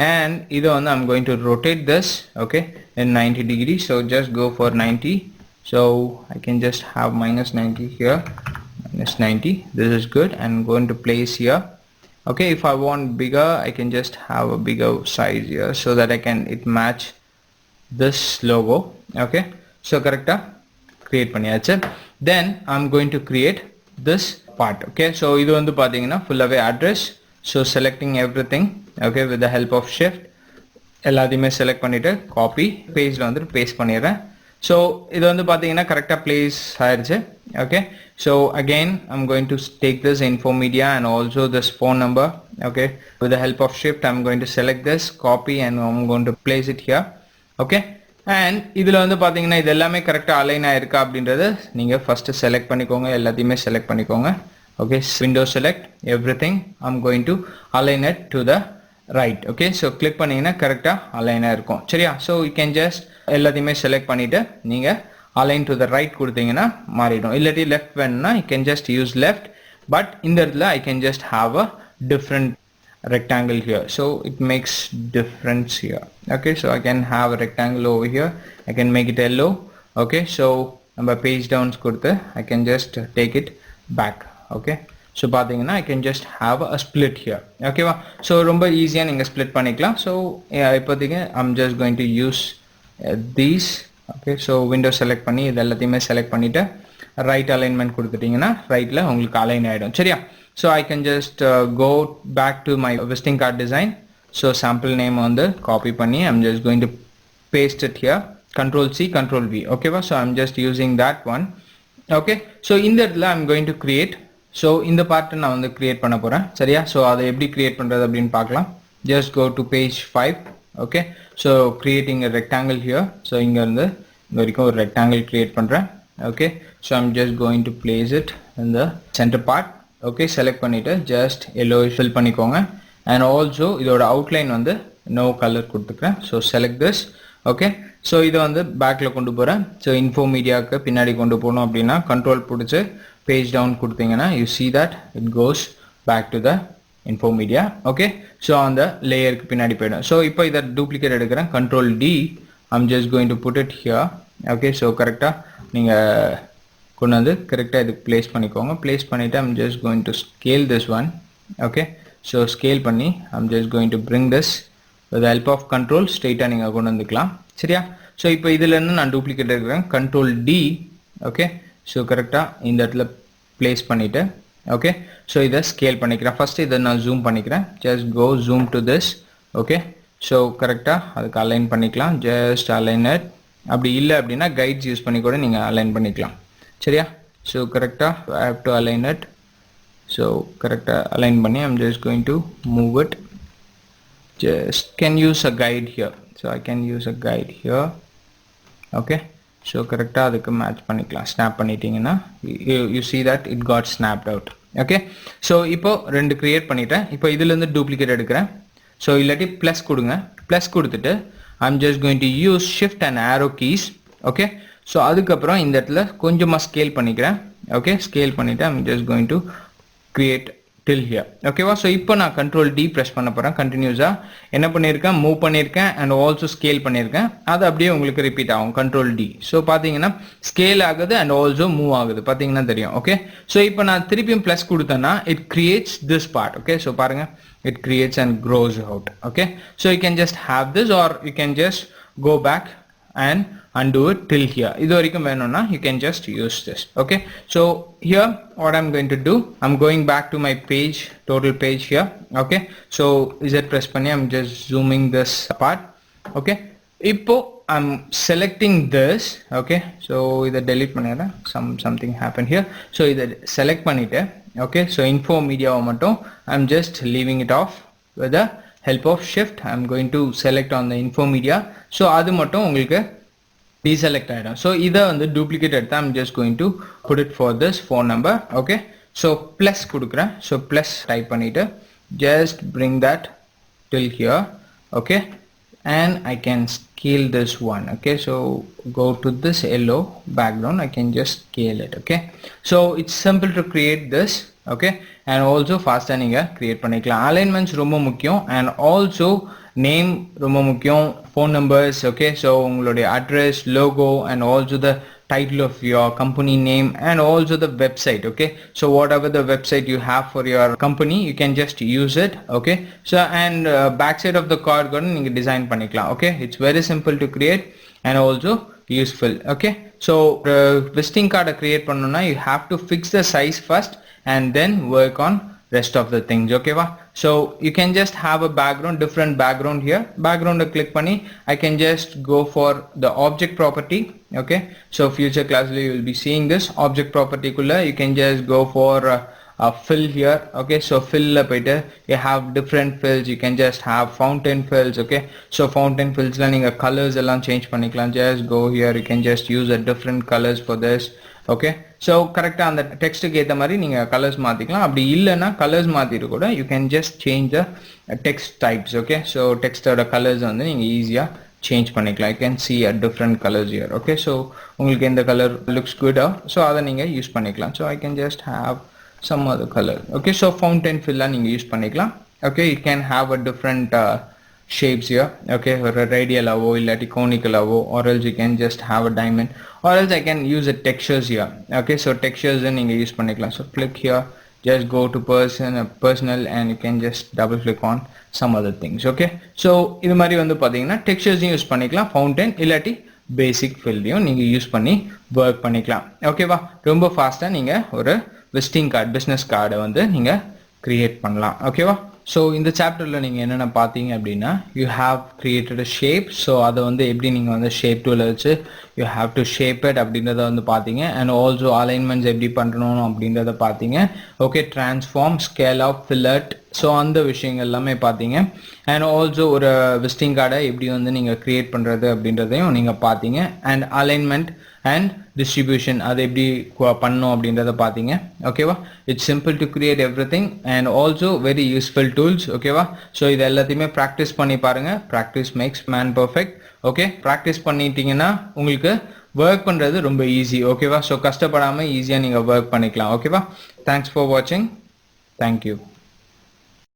and இது வந்து I'm going to rotate this okay in 90 degrees. so just go for 90. so I can just have minus 90 here minus 90. this is good. I'm going to place here okay. if I want bigger I can just have a bigger size here so that I can it match this logo okay. so correcta create பண்ணியாச்சு. then I'm going to create this part okay. so இது வந்து பாத்தீங்கன்னா ஃபுல்லாவே address. so selecting everything okay with the help of shift எல்லாத்தையுமே செலக்ட் பண்ணிட்டு காப்பி பேஜ்ல வந்து பேஸ்ட் பண்ணிடுறேன். ஸோ இது வந்து பாத்தீங்கன்னா கரெக்டா பிளேஸ் ஆயிடுச்சு okay. so again I'm going to take this info media and also this phone number okay. with the help of shift I'm going to select this copy and I'm going to place it here okay. and இதில் வந்து பார்த்தீங்கன்னா இது எல்லாமே கரெக்டாக அலைன் ஆயிருக்கா அப்படின்றத நீங்கள் ஃபஸ்ட்டு செலக்ட் பண்ணிக்கோங்க, எல்லாத்தையுமே செலக்ட் பண்ணிக்கோங்க. Okay, window select everything. I'm going to align it to the right. Okay, so click பண்ணீங்கன்னா கரெக்டா அலைனா இருக்கும். சரியா? So you can just எல்லாத்தையுமே செலக்ட் பண்ணிட்டு நீங்க align to the right கொடுத்தீங்கன்னா மாறிடும். இல்லாட்டி left வேணும்னா you can just use left, but இந்த இடத்துல I can just have a different rectangle here, so it makes difference here. Okay, so I can have a rectangle over here. I can make it yellow. Okay, so நம்ம page downs கொடுத்து I can just take it back. Okay, so பாத்தீங்கன்னா I can just have a split here. Okay வா, so ரொம்ப ஈஸியா நீங்க split பண்ணிக்கலாம். So இப்போதைக்கு I'm just going to use these. Okay, so window select பண்ணி இது எல்லாத்தையுமே select பண்ணிட்டு right alignment கொடுத்துட்டீங்கன்னா rightல உங்களுக்கு align ஆயிடும். சரியா? So I can just go back to my visiting card design. So sample name வந்து copy பண்ணி I'm just going to paste it here. Control C, Control V. Okay வா, so I'm just using that one. Okay, so இந்த இடத்துல I'm going to create. So இந்த part நான் வந்து create பண்ண போறேன். சரியா? So அதை எப்படி create பண்றது அப்படின்னு பார்க்கலாம். Just go to page 5. Okay, so creating a rectangle here. So இங்க இருந்து இங்க வரைக்கும் ஒரு rectangle create பண்றேன். Okay, so I'm just going to place it in the center part. Okay, select பண்ணிட்டு just yellow fill பண்ணிக்கோங்க. And also இதோட outline வந்து no color கொடுத்துக்கிறேன். So select this. Okay, so இதை வந்து பேக்ல கொண்டு போறேன். So info மீடியாக்கு பின்னாடி கொண்டு போகணும் அப்படின்னா control பிடிச்சு page down கொடுத்தீங்கன்னா you see that it goes back to the info media. Okay, so on the layer க்கு பின்னாடி போய்டும். So இப்போ இத duplicate எடுக்கிறேன், control D. I'm just going to put it here. Okay, so கரெக்ட்டா நீங்க கொண்டு வந்து கரெக்ட்டா இது place பண்ணிக்கோங்க. place பண்ணிட்டு I'm just going to scale this one. Okay, so scale பண்ணி I'm just going to bring this with the help of control straight-ஆ நீங்க கொண்டு வந்துக்கலாம். சரியா? so இப்போ இதில இருந்து நான் duplicate எடுக்கிறேன், control D. Okay, so கரெக்ட்டா இந்த இடத்துல place பண்ணிட்டு okay, so இத scale பண்ணிக்கிறேன். first இத நான் zoom பண்ணிக்கிறேன். just go zoom to this. Okay, so கரெக்ட்டா அதுக்கு align பண்ணிக்கலாம். just align it. அப்படி இல்ல அப்படினா guides யூஸ் பண்ணி கூட நீங்க align பண்ணிக்கலாம். சரியா? so கரெக்ட்டா I have to align it. so கரெக்ட்டா align பண்ணி I'm just going to move it. just can use a guide here. so I can use a guide here. Okay, so கரெக்ட்டா அதுக்கு மேட்ச் பண்ணிக்கலாம். snap பண்ணிட்டீங்கன்னா you see that it got snapped out. Okay, so இப்போ ரெண்டு கிரியேட் பண்ணிட்டேன். இப்போ இதில இருந்து டூப்ளிகேட் எடுக்கிறேன். so இல்லாட்டி plus கொடுங்க. plus கொடுத்துட்டு I'm just going to use shift and arrow keys. Okay, so அதுக்கு அப்புறம் இந்த இடத்துல கொஞ்சமா ஸ்கேல் பண்ணிக்கிறேன். Okay, ஸ்கேல் பண்ணிட்டு I'm just going to create till here. Okay வா, so இப்போ நான் control D press பண்ண போறேன். கண்டினியூஸா என்ன பண்ணிருக்கேன், மூவ் பண்ணிருக்கேன் and also scale பண்ணிருக்கேன். அது அப்படியே உங்களுக்கு ரிப்பீட் ஆகும் control D. so பாத்தீங்கன்னா scale ஆகுது and also move ஆகுது. பாத்தீங்கன்னா தெரியும். Okay, so இப்போ நான் திருப்பியும் plus கொடுத்தேன்னா it creates this part. Okay, so பாருங்க it creates and grows out. Okay, so you can just have this or you can just go back and undo it till here. இது வரைக்கும் வேணும்னா you can just use this. Okay, so here what I'm going to do, I'm going back to my page, total page here. Okay, so Z press பண்ணி I'm just zooming this part. Okay, இப்போ I'm selecting this. Okay, so இத delete பண்ணிடுறேன். something happened here. so இத select பண்ணிட்டு okay, so info media மட்டும் I'm just leaving it off with the help of shift. I'm going to select on the info media. so அது மட்டும் உங்களுக்கு deselect ஆயிடும். so இத வந்து duplicate எடுத்தா I'm just going to put it for this phone number. Okay, so plus கொடுக்கிறேன். so plus type பண்ணிட்டு just bring that till here. Okay, and I can scale this one. Okay, so go to this yellow background, I can just scale it. Okay, so it's simple to create this. Okay, and also fast நீங்க create பண்ணிக்கலாம். alignments ரொம்ப முக்கியம் and also name ரொம்ப முக்கியம், phone numbers. Okay, so உங்களுடைய address, logo and also the title of your company name and also the website. Okay, so whatever the website you have for your company you can just use it. Okay, so and backside of the card கூட நீங்க design பண்ணிக்கலாம். Okay, it's very simple to create and also useful. Okay, so visiting card create பண்ணனும்னா you have to fix the size first and then work on rest of the things. Okay va, so you can just have a background, different background here. background click பண்ணி I can just go for the object property. Okay, so future class you will be seeing this object property kulla you can just go for fill here. Okay, so fill la poite you have different fills. You can just have fountain fills. Okay, so fountain fills la neenga colors ellam change panikalam. Just go here, you can just use a different colors for this. Okay, so correct அந்த டெக்ஸ்ட்டுக்கு ஏற்ற மாதிரி நீங்கள் கலர்ஸ் மாற்றிக்கலாம். அப்படி இல்லைன்னா கலர்ஸ் மாற்றிட்டு கூட you can just change the text types. Okay, so டெக்ஸ்டோட கலர்ஸ் வந்து நீங்கள் ஈஸியாக சேஞ்ச் பண்ணிக்கலாம். You can see a different colours here. Okay, so உங்களுக்கு எந்த கலர் லுக்ஸ் குட்டா ஸோ அதை நீங்கள் யூஸ் பண்ணிக்கலாம். So I can just have some other colour. Okay, so fountain ஃபில்லாக நீங்கள் யூஸ் பண்ணிக்கலாம். Okay, you can have a different shapes here. Okay, or a radial avo illati conical avo, or else you can just have a diamond, or else I can use a textures here. Okay, so textures neenga use panikalam. So click here, just go to personal and you can just double click on some other things. Okay, so idu mari vandu pathina textures use panikalam, fountain illati basic fill neenga use panni work panikalam. Okay va, romba fast ah neenga oru visiting card, business card வந்து நீங்க கிரியேட் பண்ணலாம். ஓகேவா, ஸோ இந்த சாப்டரில் நீங்கள் என்னென்ன பார்த்தீங்க அப்படின்னா you have created a shape. So அதை வந்து எப்படி நீங்கள் வந்து ஷேப் டூவில் வச்சு you have to shape it அப்படின்றத வந்து பார்த்தீங்க. அண்ட் ஆல்சோ அலைன்மெண்ட்ஸ் எப்படி பண்ணணும் அப்படின்றத பார்த்தீங்க. Okay, transform, scallop, fillet, so அந்த விஷயங்கள் எல்லாமே பார்த்தீங்க. அண்ட் ஆல்சோ ஒரு விசிட்டிங் கார்டை எப்படி வந்து நீங்கள் கிரியேட் பண்ணுறது அப்படின்றதையும் நீங்கள் பார்த்தீங்க. அண்ட் அலைன்மெண்ட் அண்ட் டிஸ்ட்ரிபியூஷன் அதை எப்படி பண்ணணும் அப்படின்றத பார்த்தீங்க. ஓகேவா, it's simple to create every thing and also very useful tools. ஓகேவா, ஸோ இது எல்லாத்தையுமே ப்ராக்டிஸ் பண்ணி பாருங்க. Practice makes man perfect. Okay, practice பண்ணிட்டீங்கன்னா உங்களுக்கு ஒர்க் பண்ணுறது ரொம்ப ஈஸி. ஓகேவா, ஸோ கஷ்டப்படாமல் ஈஸியாக நீங்கள் ஒர்க் பண்ணிக்கலாம். ஓகேவா, தேங்க்ஸ் ஃபார் வாட்சிங். தேங்க்யூ.